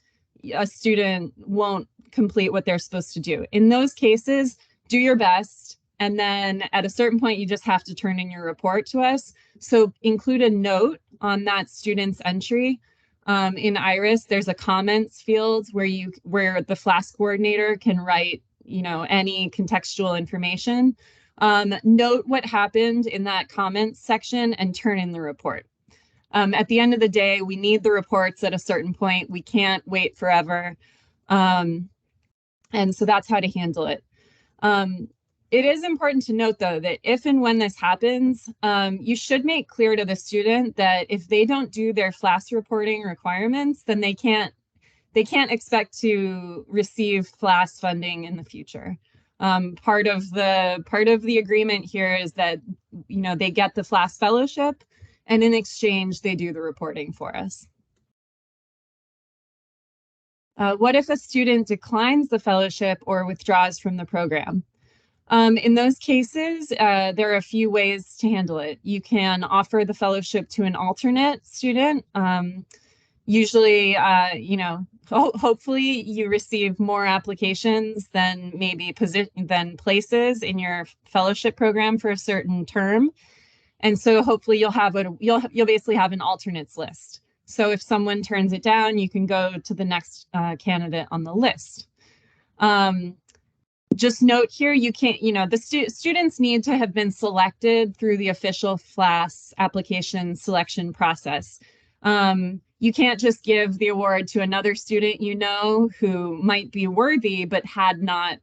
a student won't complete what they're supposed to do. In those cases, do your best. And then at a certain point, you just have to turn in your report to us. So include a note on that student's entry. In IRIS, there's a comments field where the FLAS coordinator can write, any contextual information. Note what happened in that comments section and turn in the report. At the end of the day, we need the reports at a certain point. We can't wait forever. And so that's how to handle it. It is important to note, though, that if and when this happens, you should make clear to the student that if they don't do their FLAS reporting requirements, then they can't expect to receive FLAS funding in the future. Part of the agreement here is that they get the FLAS fellowship, and in exchange, they do the reporting for us. What if a student declines the fellowship or withdraws from the program? In those cases, there are a few ways to handle it. You can offer the fellowship to an alternate student. Usually, hopefully you receive more applications than places in your fellowship program for a certain term. And so hopefully you'll basically have an alternates list. So if someone turns it down, you can go to the next candidate on the list. Just note here, you can't, the students need to have been selected through the official FLAS application selection process. You can't just give the award to another student who might be worthy but had not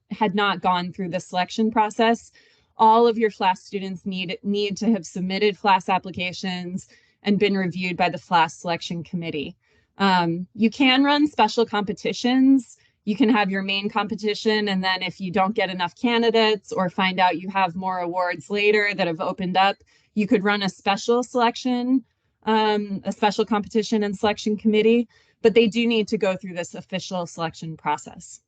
gone through the selection process. All of your FLAS students need to have submitted FLAS applications and been reviewed by the FLAS selection committee. You can run special competitions. You can have your main competition, and then if you don't get enough candidates or find out you have more awards later that have opened up, you could run a special selection, a special competition and selection committee, but they do need to go through this official selection process.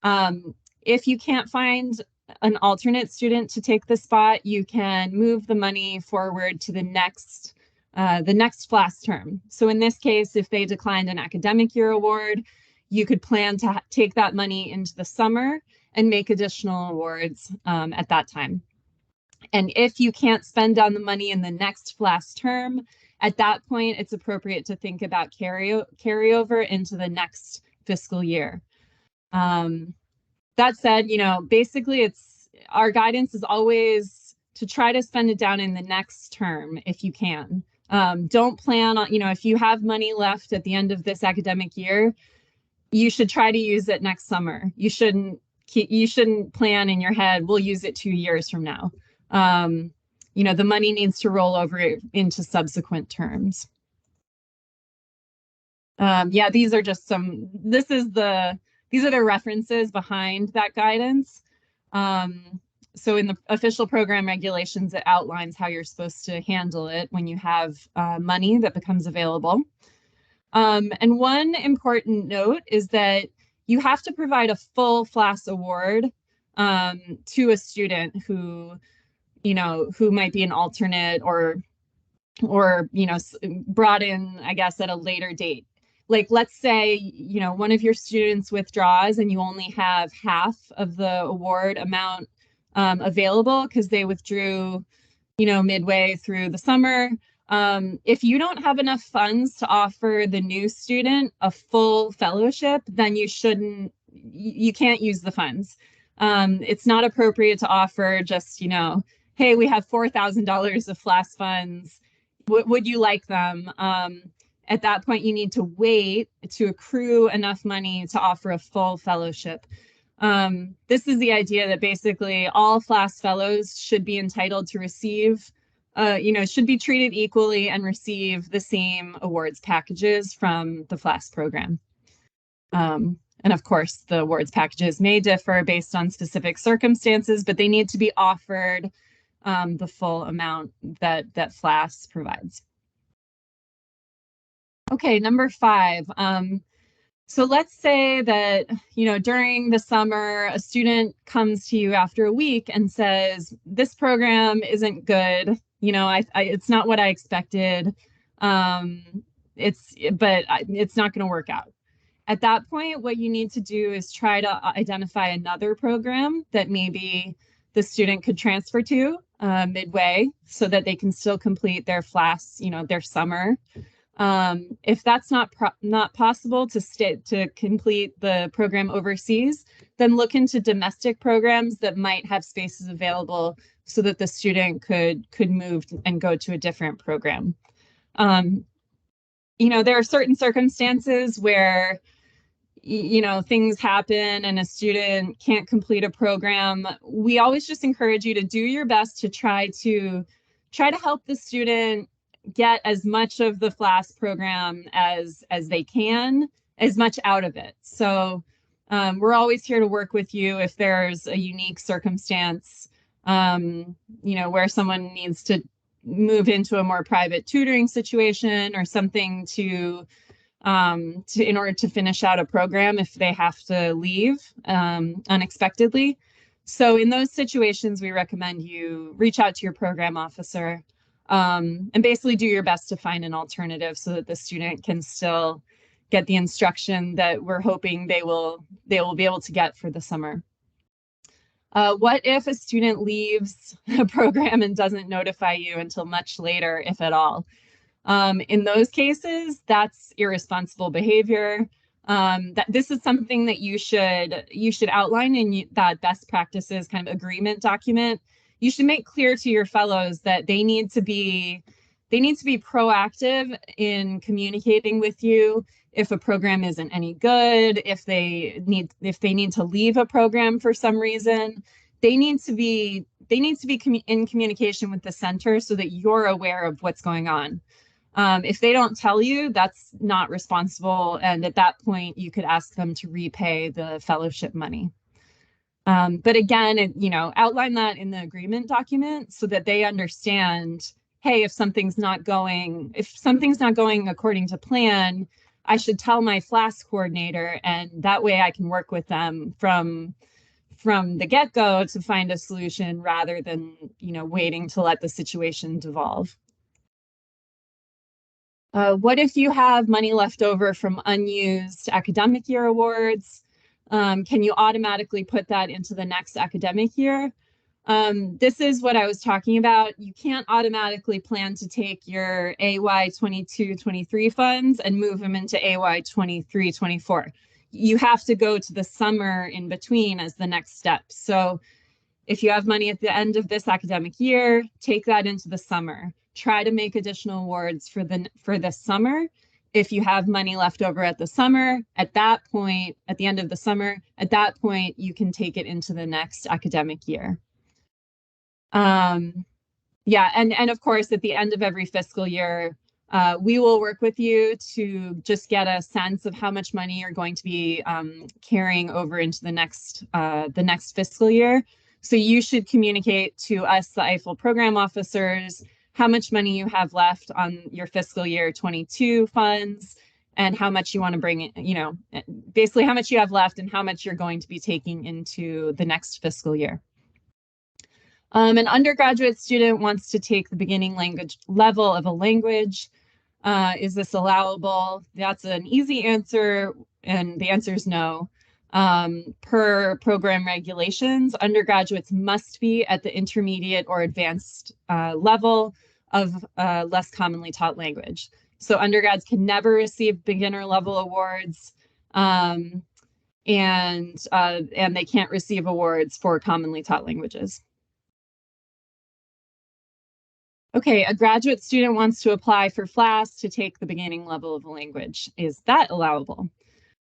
If you can't find an alternate student to take the spot, you can move the money forward to the next FLAS term. So in this case, if they declined an academic year award, you could plan to take that money into the summer and make additional awards at that time. And if you can't spend down the money in the next FLAS term, at that point, it's appropriate to think about carryover into the next fiscal year. That said, basically our guidance is always to try to spend it down in the next term if you can. Don't plan on, if you have money left at the end of this academic year, you should try to use it next summer. You shouldn't plan in your head, we'll use it 2 years from now. the money needs to roll over into subsequent terms. Yeah, these are just these are the references behind that guidance. So in the official program regulations, it outlines how you're supposed to handle it when you have money that becomes available. And one important note is that you have to provide a full FLAS award to a student who might be an alternate or brought in, I guess, at a later date. Like, let's say, one of your students withdraws and you only have half of the award amount available because they withdrew, midway through the summer. If you don't have enough funds to offer the new student a full fellowship, then you can't use the funds. It's not appropriate to offer just, hey, we have $4,000 of FLAS funds. Would you like them? At that point, you need to wait to accrue enough money to offer a full fellowship. This is the idea that basically all FLAS fellows should be entitled to receive, should be treated equally and receive the same awards packages from the FLAS program. And of course, the awards packages may differ based on specific circumstances, but they need to be offered the full amount that FLAS provides. Okay, number 5. So let's say that, during the summer, a student comes to you after a week and says, this program isn't good. It's not what I expected. But it's not going to work out. At that point, what you need to do is try to identify another program that maybe the student could transfer to midway so that they can still complete their FLAS, their summer. If that's not possible to complete the program overseas, then look into domestic programs that might have spaces available so that the student could move and go to a different program. There are certain circumstances where things happen and a student can't complete a program. We always just encourage you to do your best to try to help the student get as much of the FLAS program as they can, as much out of it. So we're always here to work with you if there's a unique circumstance, where someone needs to move into a more private tutoring situation or something in order to finish out a program if they have to leave unexpectedly. So in those situations, we recommend you reach out to your program officer and basically do your best to find an alternative so that the student can still get the instruction that we're hoping they will be able to get for the summer. What if a student leaves a program and doesn't notify you until much later, if at all? In those cases, that's irresponsible behavior. This is something that you should outline in that best practices kind of agreement document. You should make clear to your fellows that they need to be proactive in communicating with you if a program isn't any good, if they need to leave a program for some reason. They need to be in communication with the center so that you're aware of what's going on. If they don't tell you, that's not responsible. And at that point, you could ask them to repay the fellowship money. But again, outline that in the agreement document so that they understand, hey, if something's not going according to plan, I should tell my FLAS coordinator, and that way I can work with them from the get-go to find a solution rather than, waiting to let the situation devolve. What if you have money left over from unused academic year awards? Can you automatically put that into the next academic year? This is what I was talking about. You can't automatically plan to take your AY 22-23 funds and move them into AY 23-24. You have to go to the summer in between as the next step. So if you have money at the end of this academic year, take that into the summer. Try to make additional awards for this summer. If you have money left over at the summer, at that point, at the end of the summer, at that point, you can take it into the next academic year. Yeah, and of course, at the end of every fiscal year, we will work with you to just get a sense of how much money you're going to be carrying over into the next fiscal year. So you should communicate to us, the IFLE program officers, how much money you have left on your fiscal year 22 funds and how much you want to bring in, you know, basically how much you have left and how much you're going to be taking into the next fiscal year. An undergraduate student wants to take the beginning language level of a language. Is this allowable? That's an easy answer, and the answer is no. Per program regulations, undergraduates must be at the intermediate or advanced level of less commonly taught language. So undergrads can never receive beginner level awards, and they can't receive awards for commonly taught languages. Okay, a graduate student wants to apply for FLAS to take the beginning level of a language. Is that allowable?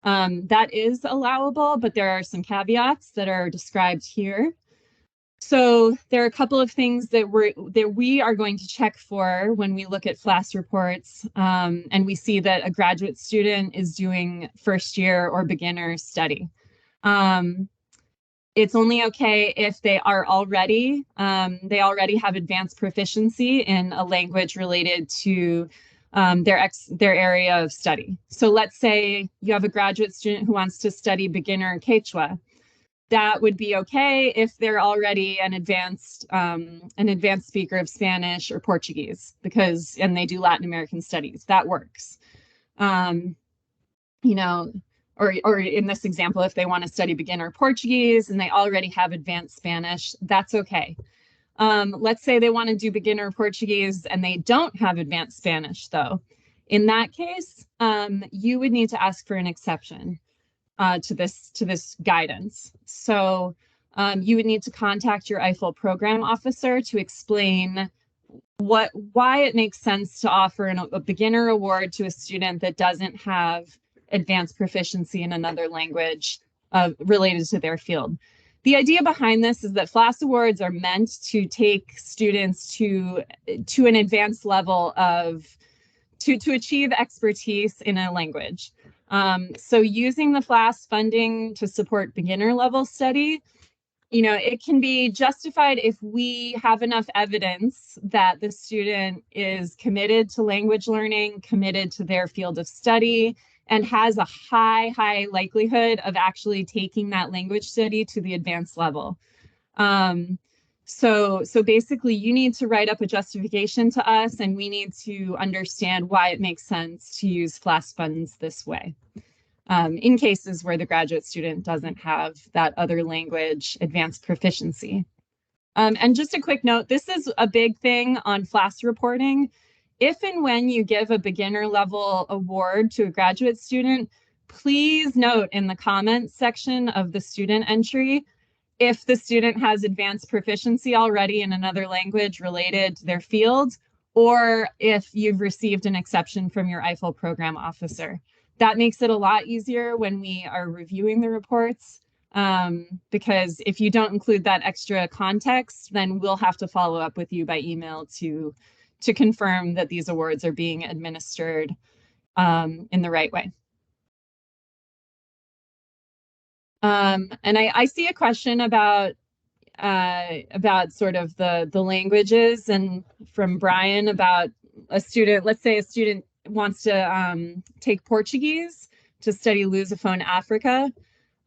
That is allowable, but there are some caveats that are described here. So there are a couple of things that we are going to check for when we look at FLAS reports, and we see that a graduate student is doing first year or beginner study. It's only okay if they are already, they already have advanced proficiency in a language related to their area of study. So let's say you have a graduate student who wants to study beginner Quechua. That would be okay if they're already an advanced speaker of Spanish or Portuguese, and they do Latin American studies. That works. You know, or in this example, if they want to study beginner Portuguese and they already have advanced Spanish, that's okay. Let's say they want to do beginner Portuguese and they don't have advanced Spanish, though. In that case, you would need to ask for an exception to this guidance. So you would need to contact your IFLE program officer to explain why it makes sense to offer a beginner award to a student that doesn't have advanced proficiency in another language related to their field. The idea behind this is that FLAS awards are meant to take students to an advanced level to achieve expertise in a language. So using the FLAS funding to support beginner level study, you know, it can be justified if we have enough evidence that the student is committed to language learning, committed to their field of study, and has a high likelihood of actually taking that language study to the advanced level. So basically you need to write up a justification to us, and we need to understand why it makes sense to use FLAS funds this way. In cases where the graduate student doesn't have that other language advanced proficiency. And just a quick note, this is a big thing on FLAS reporting. If and when you give a beginner level award to a graduate student, please note in the comments section of the student entry if the student has advanced proficiency already in another language related to their field, or if you've received an exception from your IFLE program officer. That makes it a lot easier when we are reviewing the reports, because if you don't include that extra context, then we'll have to follow up with you by email to confirm that these awards are being administered in the right way. And I see a question about sort of the languages, and from Brian about a student, let's say a student wants to take Portuguese to study Lusophone Africa.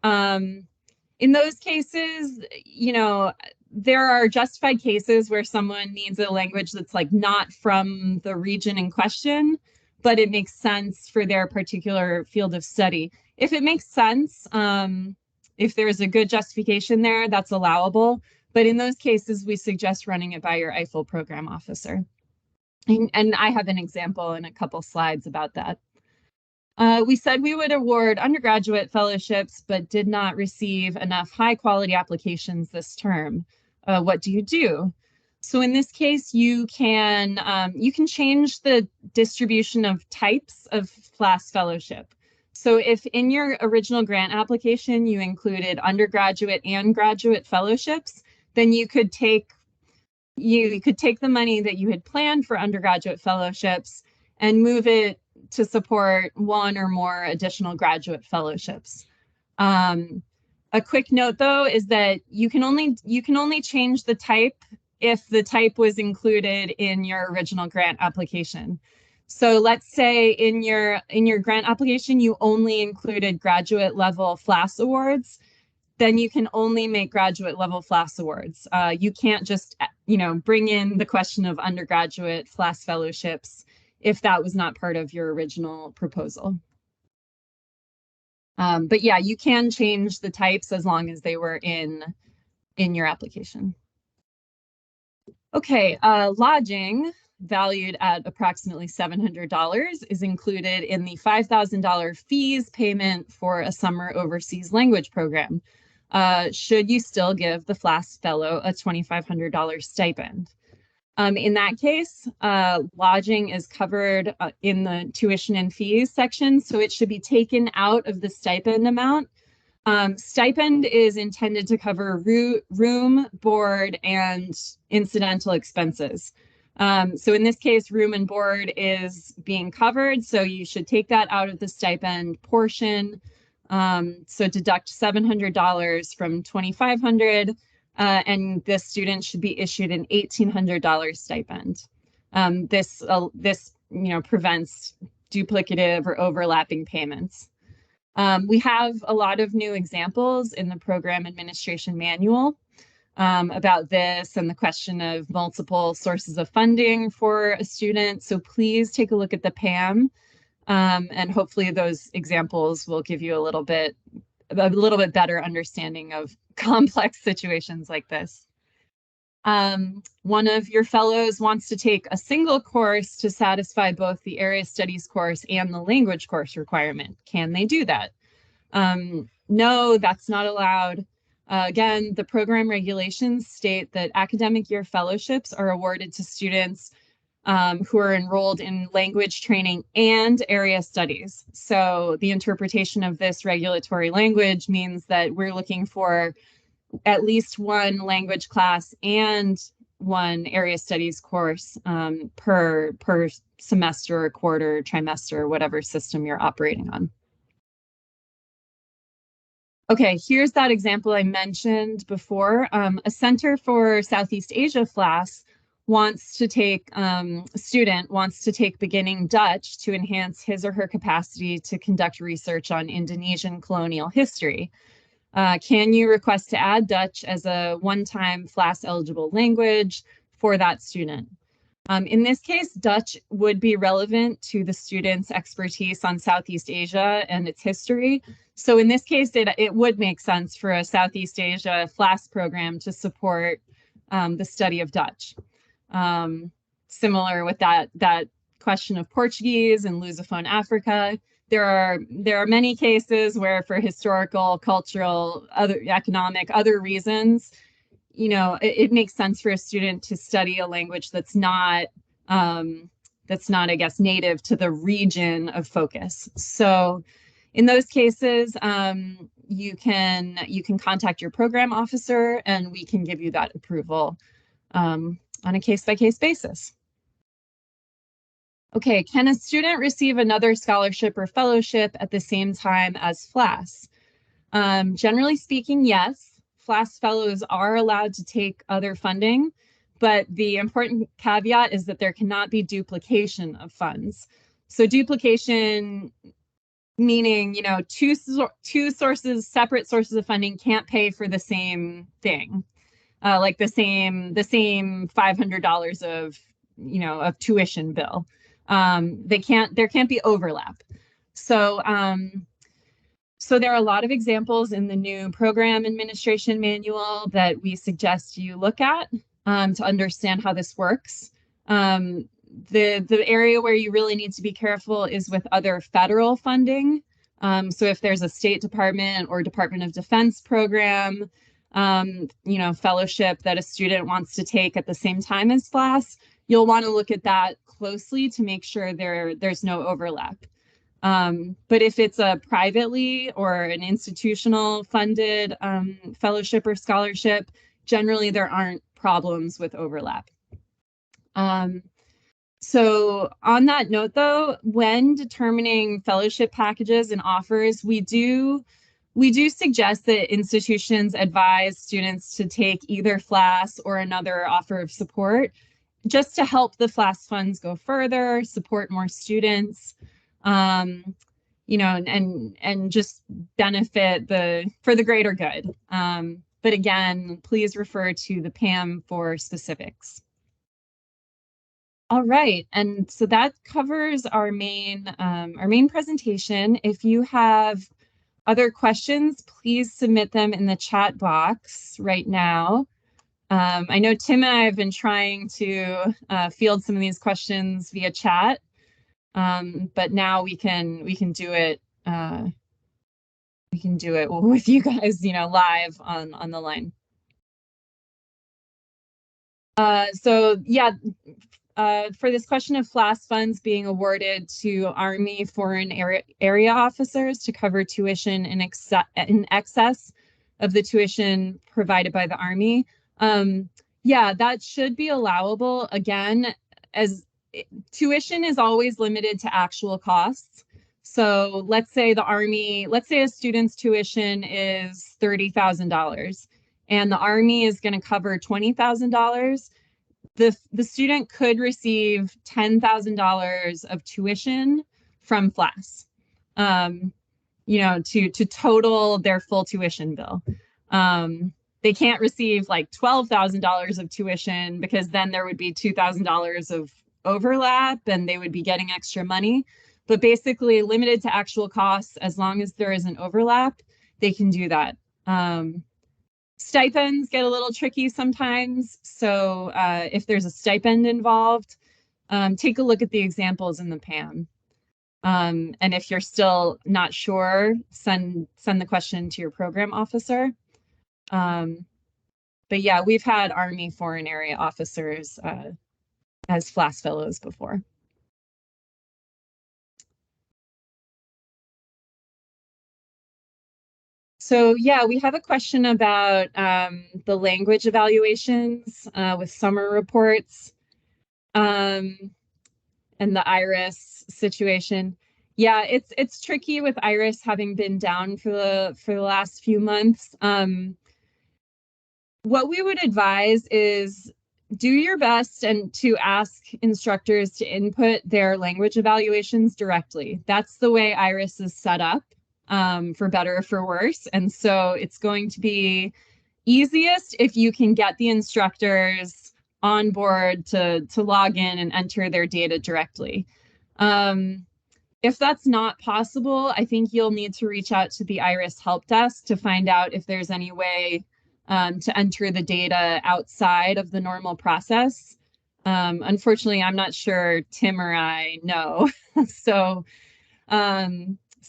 In those cases, you know, there are justified cases where someone needs a language that's like not from the region in question, but it makes sense for their particular field of study. If it makes sense, if there's a good justification there, that's allowable. But in those cases, we suggest running it by your IFLE program officer. And I have an example in a couple slides about that. We said we would award undergraduate fellowships, but did not receive enough high quality applications this term. What do you do? So in this case, you can change the distribution of types of FLAS fellowship. So if in your original grant application, you included undergraduate and graduate fellowships, then you could take you could take the money that you had planned for undergraduate fellowships and move it to support one or more additional graduate fellowships. A quick note, though, is that you can only change the type if the type was included in your original grant application. So let's say in your grant application you only included graduate level FLAS awards, then you can only make graduate level FLAS awards. You can't just bring in the question of undergraduate FLAS fellowships if that was not part of your original proposal. But yeah, you can change the types as long as they were in your application. Okay, lodging, valued at approximately $700, is included in the $5,000 fees payment for a summer overseas language program, should you still give the FLAS fellow a $2,500 stipend. In that case, lodging is covered in the tuition and fees section, so it should be taken out of the stipend amount. Stipend is intended to cover room, board, and incidental expenses. So in this case, room and board is being covered, so you should take that out of the stipend portion. So deduct $700 from $2,500, and this student should be issued an $1,800 stipend. This prevents duplicative or overlapping payments. We have a lot of new examples in the program administration manual about this and the question of multiple sources of funding for a student. So please take a look at the PAM, and hopefully those examples will give you a little bit better understanding of complex situations like this. One of your fellows wants to take a single course to satisfy both the area studies course and the language course requirement. Can they do that? No, that's not allowed. Again, the program regulations state that academic year fellowships are awarded to students who are enrolled in language training and area studies. So the interpretation of this regulatory language means that we're looking for at least one language class and one area studies course per semester or quarter, trimester, whatever system you're operating on. Okay, here's that example I mentioned before. A Center for Southeast Asia FLAS wants to take, student wants to take beginning Dutch to enhance his or her capacity to conduct research on Indonesian colonial history. Can you request to add Dutch as a one-time FLAS eligible language for that student? In this case, Dutch would be relevant to the student's expertise on Southeast Asia and its history. So in this case, it would make sense for a Southeast Asia FLAS program to support the study of Dutch. Similar with that question of Portuguese and Lusophone Africa. There are many cases where, for historical, cultural, economic, other reasons, it makes sense for a student to study a language that's not, I guess, native to the region of focus. So in those cases, you can contact your program officer and we can give you that approval on a case-by-case basis. Okay, can a student receive another scholarship or fellowship at the same time as FLAS? Generally speaking, yes. FLAS fellows are allowed to take other funding, but the important caveat is that there cannot be duplication of funds. So duplication meaning, two sources, separate sources of funding can't pay for the same thing, like the same $500 of tuition bill. There can't be overlap. So there are a lot of examples in the new program administration manual that we suggest you look at to understand how this works. The area where you really need to be careful is with other federal funding. So if there's a State Department or Department of Defense program, fellowship that a student wants to take at the same time as FLAS, you'll want to look at that closely to make sure there's no overlap. But if it's a privately or an institutional funded fellowship or scholarship, generally there aren't problems with overlap. So on that note, though, when determining fellowship packages and offers, we do suggest that institutions advise students to take either FLAS or another offer of support, just to help the FLAS funds go further, support more students, you know, and just benefit for the greater good. But again, please refer to the PAM for specifics. All right, and so that covers our main presentation. If you have other questions, please submit them in the chat box right now. I know Tim and I have been trying to field some of these questions via chat, but now we can do it. We can do it with you guys, you know, live on the line. So yeah. For this question of FLAS funds being awarded to Army Foreign Area Officers to cover tuition in excess of the tuition provided by the Army, yeah, that should be allowable. Again, as tuition is always limited to actual costs. So let's say a student's tuition is $30,000 and the Army is going to cover $20,000. The student could receive $10,000 of tuition from FLAS, you know, to total their full tuition bill. They can't receive like $12,000 of tuition because then there would be $2,000 of overlap and they would be getting extra money. But basically limited to actual costs, as long as there is an overlap, they can do that. Stipends get a little tricky sometimes. So if there's a stipend involved, take a look at the examples in the PAM. And if you're still not sure, send the question to your program officer. But yeah, we've had Army Foreign Area Officers as FLAS fellows before. So yeah, we have a question about the language evaluations with summer reports and the IRIS situation. Yeah, it's tricky with IRIS having been down for the last few months. What we would advise is do your best and to ask instructors to input their language evaluations directly. That's the way IRIS is set up. For better or for worse. And so it's going to be easiest if you can get the instructors on board to log in and enter their data directly. If that's not possible, I think you'll need to reach out to the IRIS help desk to find out if there's any way to enter the data outside of the normal process. Unfortunately, I'm not sure Tim or I know. So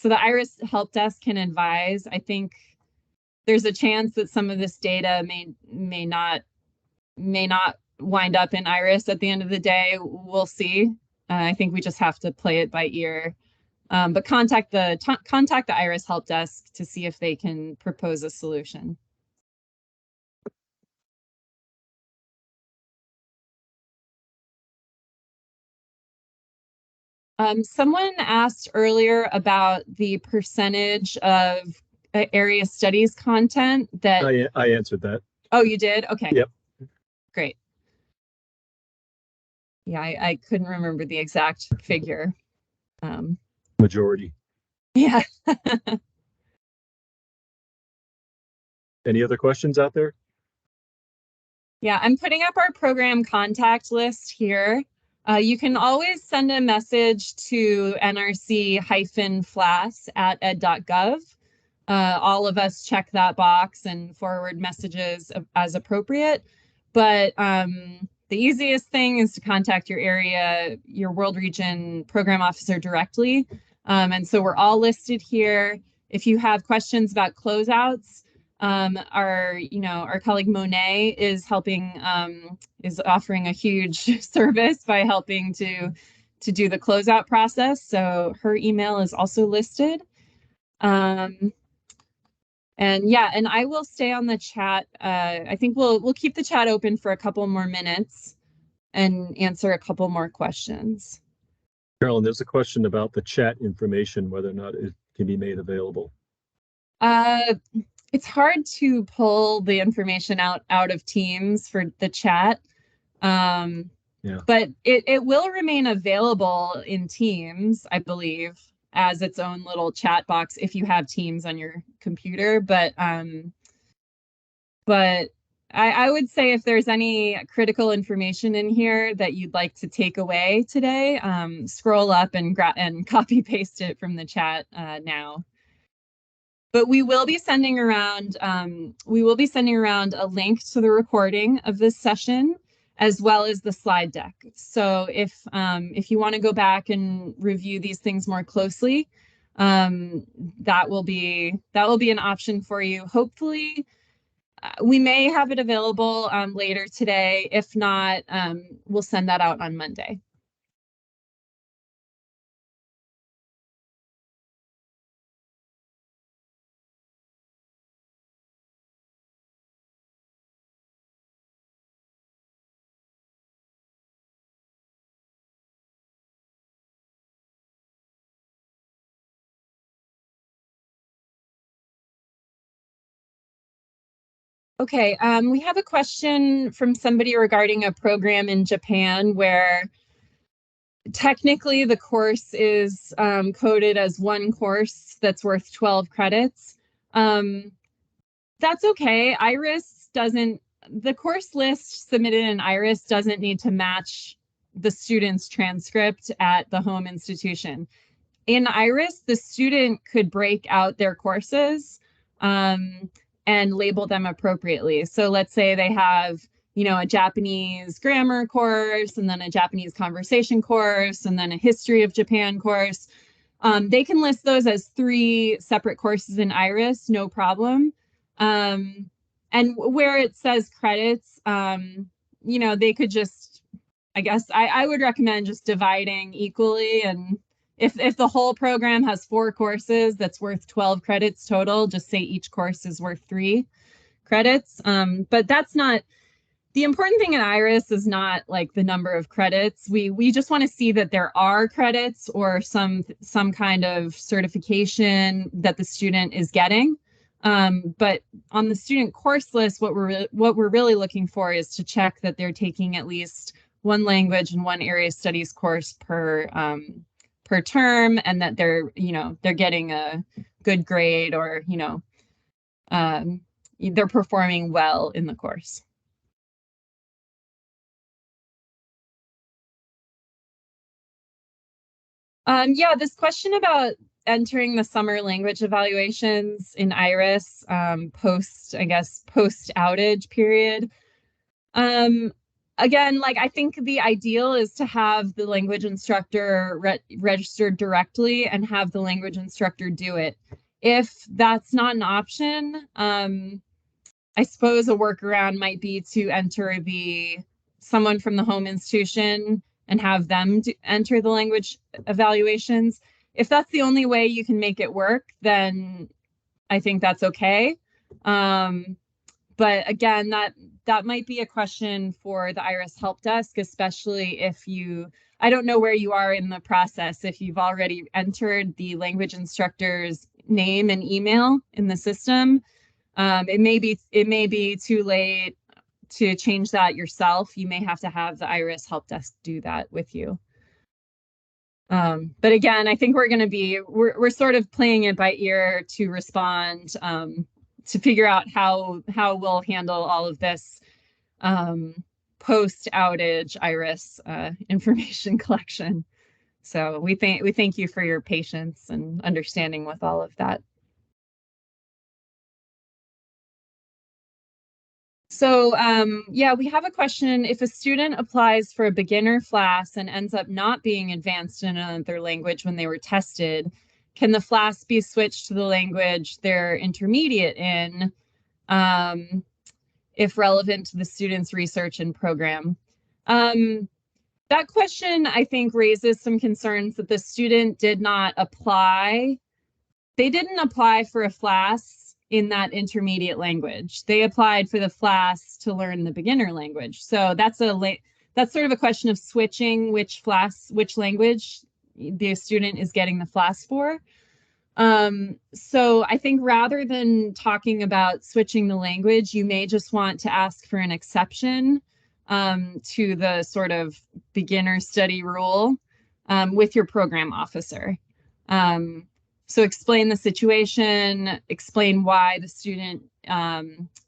the IRIS help desk can advise. I think there's a chance that some of this data may not wind up in IRIS at the end of the day. We'll see. I think we just have to play it by ear. But contact the IRIS help desk to see if they can propose a solution. Someone asked earlier about the percentage of area studies content that I answered that. Oh, you did? Okay. Yep. Great. Yeah, I couldn't remember the exact figure. Majority. Yeah. Any other questions out there? Yeah, I'm putting up our program contact list here. You can always send a message to nrc-flas@ed.gov. All of us check that box and forward messages as appropriate. But the easiest thing is to contact your world region program officer directly. And so we're all listed here. If you have questions about closeouts, our colleague Monet is offering a huge service by helping to do the closeout process. So her email is also listed. And yeah, and I will stay on the chat. I think we'll keep the chat open for a couple more minutes and answer a couple more questions. Carolyn, there's a question about the chat information, whether or not it can be made available. It's hard to pull the information out of Teams for the chat. Yeah. But it will remain available in Teams, I believe, as its own little chat box if you have Teams on your computer. But I would say if there's any critical information in here that you'd like to take away today, scroll up and copy paste it from the chat now. But we will be sending around a link to the recording of this session, as well as the slide deck. So if you want to go back and review these things more closely, that will be an option for you. Hopefully, we may have it available later today. If not, we'll send that out on Monday. Okay, we have a question from somebody regarding a program in Japan where technically the course is coded as one course that's worth 12 credits. That's okay. The course list submitted in IRIS doesn't need to match the student's transcript at the home institution. In IRIS, the student could break out their courses and label them appropriately. So let's say they have, a Japanese grammar course, and then a Japanese conversation course, and then a history of Japan course. They can list those as 3 separate courses in IRIS, no problem. And where it says credits, they could just, I guess, I would recommend just dividing equally. And if the whole program has 4 courses that's worth 12 credits total, just say each course is worth 3 credits. But that's not, the important thing in IRIS is not like the number of credits. We just want to see that there are credits or some kind of certification that the student is getting. But on the student course list, what we're really looking for is to check that they're taking at least 1 language and 1 area studies course per term, and that they're getting a good grade, or they're performing well in the course. Yeah, this question about entering the summer language evaluations in IRIS post outage period. Again, I think the ideal is to have the language instructor registered directly and have the language instructor do it. If that's not an option, I suppose a workaround might be to enter someone from the home institution and have them enter the language evaluations. If that's the only way you can make it work, then I think that's okay. But again, that might be a question for the IRIS help desk, especially if I don't know where you are in the process. If you've already entered the language instructor's name and email in the system, it may be too late to change that yourself. You may have to have the IRIS help desk do that with you. But again, I think we're sort of playing it by ear to respond, to figure out how we'll handle all of this post outage IRIS information collection. So we thank you for your patience and understanding with all of that. So yeah, we have a question. If a student applies for a beginner FLAS and ends up not being advanced in another language when they were tested, can the FLAS be switched to the language they're intermediate in, if relevant to the student's research and program? That question, I think, raises some concerns that the student did not apply. They didn't apply for a FLAS in that intermediate language. They applied for the FLAS to learn the beginner language. So that's sort of a question of switching which language the student is getting the FLAS for. So I think rather than talking about switching the language, you may just want to ask for an exception to the sort of beginner study rule with your program officer. So explain the situation, explain why the student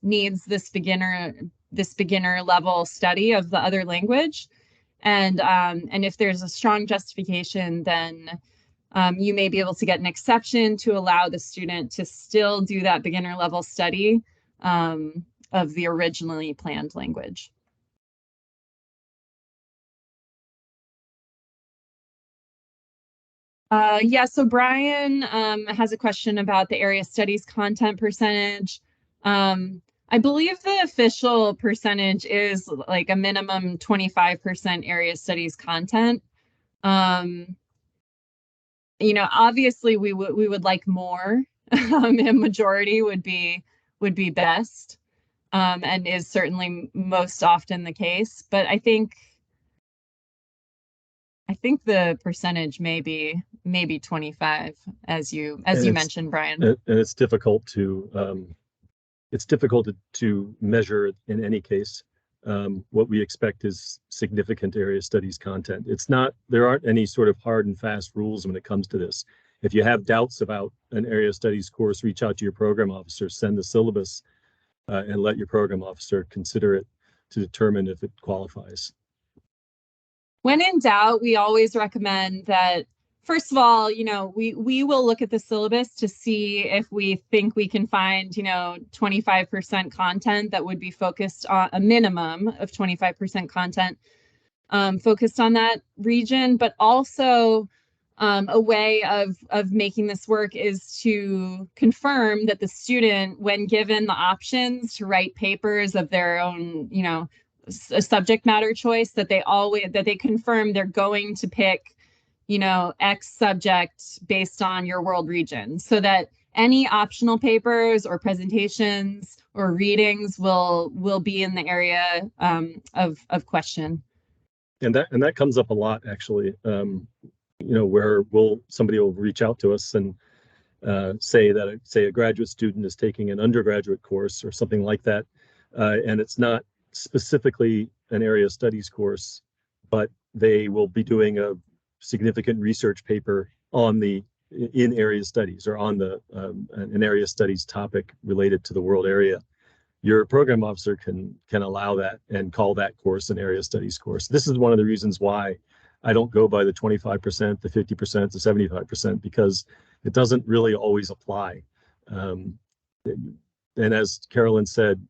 needs this beginner level study of the other language. And if there's a strong justification, then you may be able to get an exception to allow the student to still do that beginner level study of the originally planned language. Yeah, so Brian has a question about the area studies content percentage. I believe the official percentage is like a minimum 25% area studies content. You know, obviously we would like more. A majority would be best, and is certainly most often the case. But I think the percentage may be 25, as you mentioned, Brian. And it's difficult to measure in any case. What we expect is significant area studies content. There aren't any sort of hard and fast rules when it comes to this. If you have doubts about an area studies course, reach out to your program officer, send the syllabus, and let your program officer consider it to determine if it qualifies. When in doubt, we always recommend that, first of all, you know, we will look at the syllabus to see if we think we can find, you know, 25% content that would be focused on a minimum of 25% content focused on that region. But also a way of making this work is to confirm that the student, when given the options to write papers of their own, you know, a subject matter choice, that they confirm they're going to pick, you know, X subject based on your world region, so that any optional papers or presentations or readings will be in the area of question. And that comes up a lot, actually. You know, where somebody will reach out to us and say a graduate student is taking an undergraduate course or something like that, and it's not specifically an area studies course, but they will be doing a significant research paper in area studies or on an area studies topic related to the world area. Your program officer can allow that and call that course an area studies course. This is one of the reasons why I don't go by the 25%, the 50%, the 75%, because it doesn't really always apply. And as Carolyn said,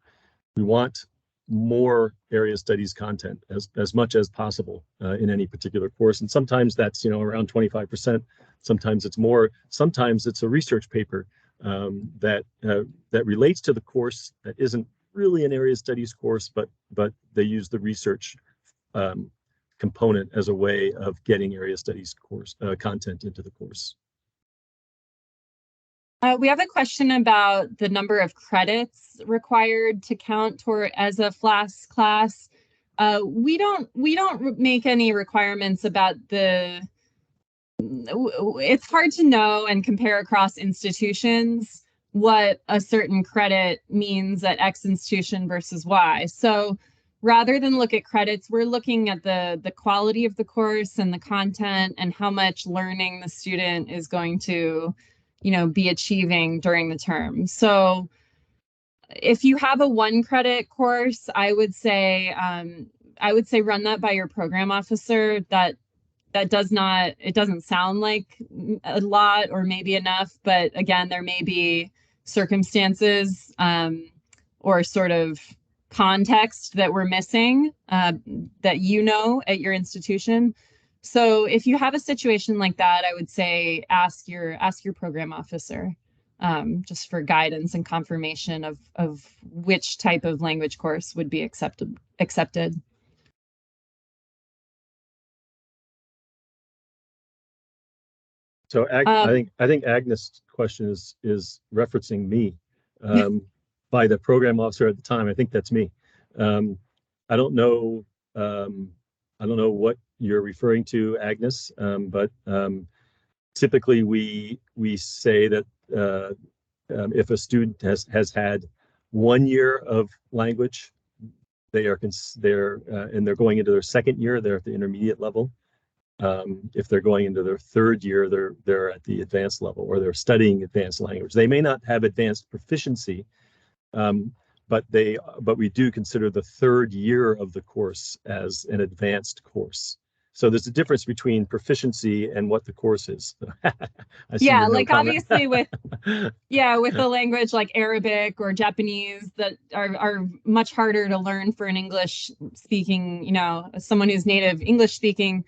we want more area studies content as much as possible in any particular course. And sometimes that's, you know, around 25%. Sometimes it's more. Sometimes it's a research paper that relates to the course that isn't really an area studies course, but they use the research component as a way of getting area studies course content into the course. We have a question about the number of credits required to count toward as a FLAS class. We don't make any requirements about it's hard to know and compare across institutions what a certain credit means at X institution versus Y. So rather than look at credits, we're looking at the quality of the course and the content and how much learning the student is going to, you know, be achieving during the term. So if you have a 1 credit course, I would say run that by your program officer. That doesn't sound like a lot or maybe enough, but again, there may be circumstances or sort of context that we're missing that you know at your institution. So if you have a situation like that, I would say ask your program officer just for guidance and confirmation of which type of language course would be accepted. So I think Agnes' question is referencing me. by the program officer at the time. I think that's me. I don't know. I don't know what you're referring to, Agnes, but typically we say that if a student has had 1 year of language, and they're going into their second year, they're at the intermediate level. If they're going into their third year, they're at the advanced level, or they're studying advanced language. They may not have advanced proficiency, but we do consider the third year of the course as an advanced course. So there's a difference between proficiency and what the course is. Yeah, like obviously with a language like Arabic or Japanese that are much harder to learn for an English speaking, someone who's native English speaking,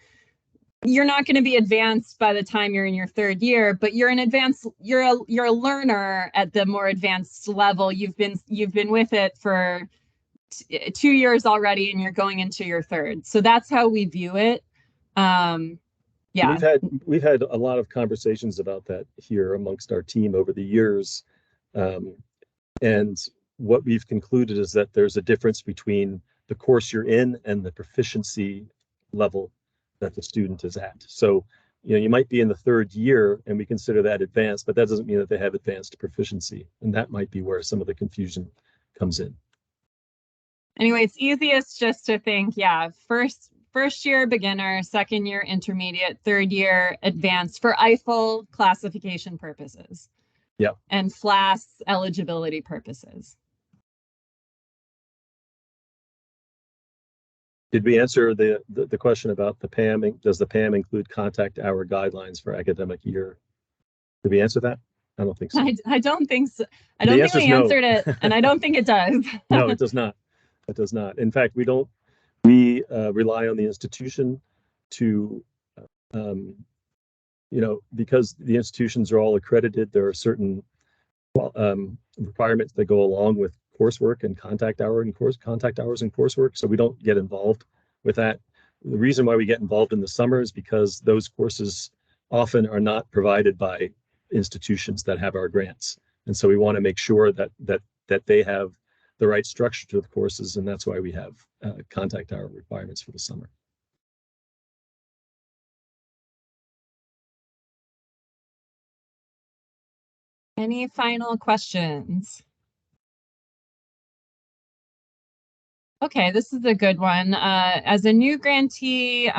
you're not going to be advanced by the time you're in your third year, but you're a learner at the more advanced level. You've been with it for 2 years already, and you're going into your third. So that's how we view it. Yeah, we've had a lot of conversations about that here amongst our team over the years, and what we've concluded is that there's a difference between the course you're in and the proficiency level that the student is at. So you might be in the third year and we consider that advanced, but that doesn't mean that they have advanced proficiency, and that might be where some of the confusion comes in. Anyway, it's easiest just to think, first year beginner, second year intermediate, third year advanced for IFLE classification purposes. Yeah. And FLAS eligibility purposes. Did we answer the question about the PAM? Does the PAM include contact hour guidelines for academic year? Did we answer that? I don't think so. I don't think so. I don't think we answered it, and I don't think it does. No, it does not. It does not. In fact, we rely on the institution to, because the institutions are all accredited, there are certain requirements that go along with coursework and contact hours and coursework. So we don't get involved with that. The reason why we get involved in the summer is because those courses often are not provided by institutions that have our grants. And so we want to make sure that they have the right structure to the courses, and that's why we have contact hour requirements for the summer. Any final questions? Okay, this is a good one. As a new grantee,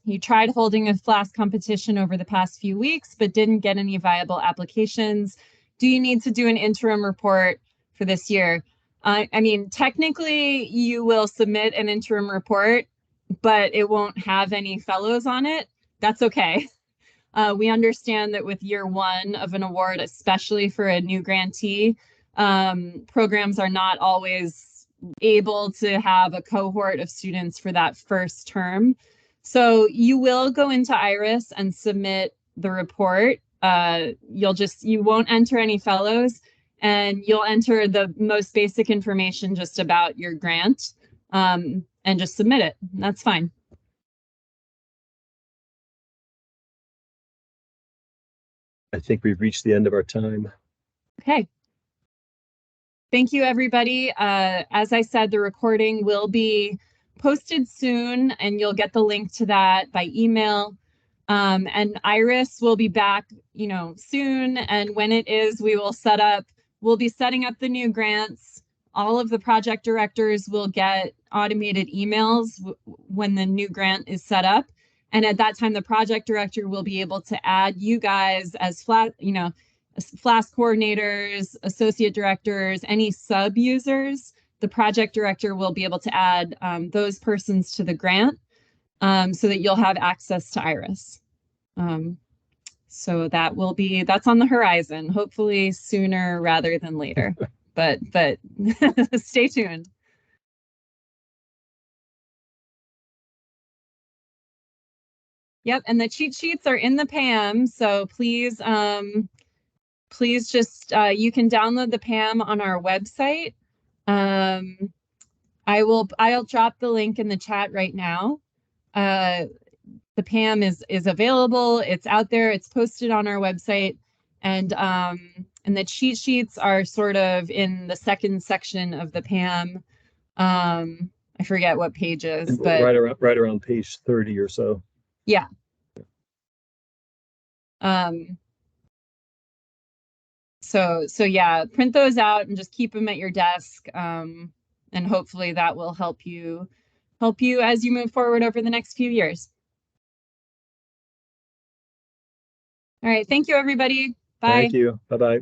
you tried holding a FLAS competition over the past few weeks, but didn't get any viable applications. Do you need to do an interim report for this year? I mean, technically, you will submit an interim report, but it won't have any fellows on it. That's okay. We understand that with year one of an award, especially for a new grantee, programs are not always able to have a cohort of students for that first term. So you will go into IRIS and submit the report. You won't enter any fellows, and you'll enter the most basic information just about your grant, and just submit it. That's fine. I think we've reached the end of our time. Okay. Thank you, everybody. As I said, the recording will be posted soon, and you'll get the link to that by email. And Iris will be back, soon. And when it is, we'll be setting up the new grants. All of the project directors will get automated emails when the new grant is set up. And at that time, the project director will be able to add you guys as FLAS coordinators, associate directors, any sub users. The project director will be able to add those persons to the grant, so that you'll have access to IRIS. So that's on the horizon, hopefully sooner rather than later, but stay tuned. Yep, and the cheat sheets are in the PAM, so please just, you can download the PAM on our website. I'll drop the link in the chat right now. The PAM is available, it's out there, it's posted on our website, and And the cheat sheets are sort of in the second section of the PAM. I forget what pages, but right around page 30 or so. yeah. So yeah, print those out and just keep them at your desk. And hopefully that will help you as you move forward over the next few years. All right. Thank you, everybody. Bye. Thank you. Bye-bye.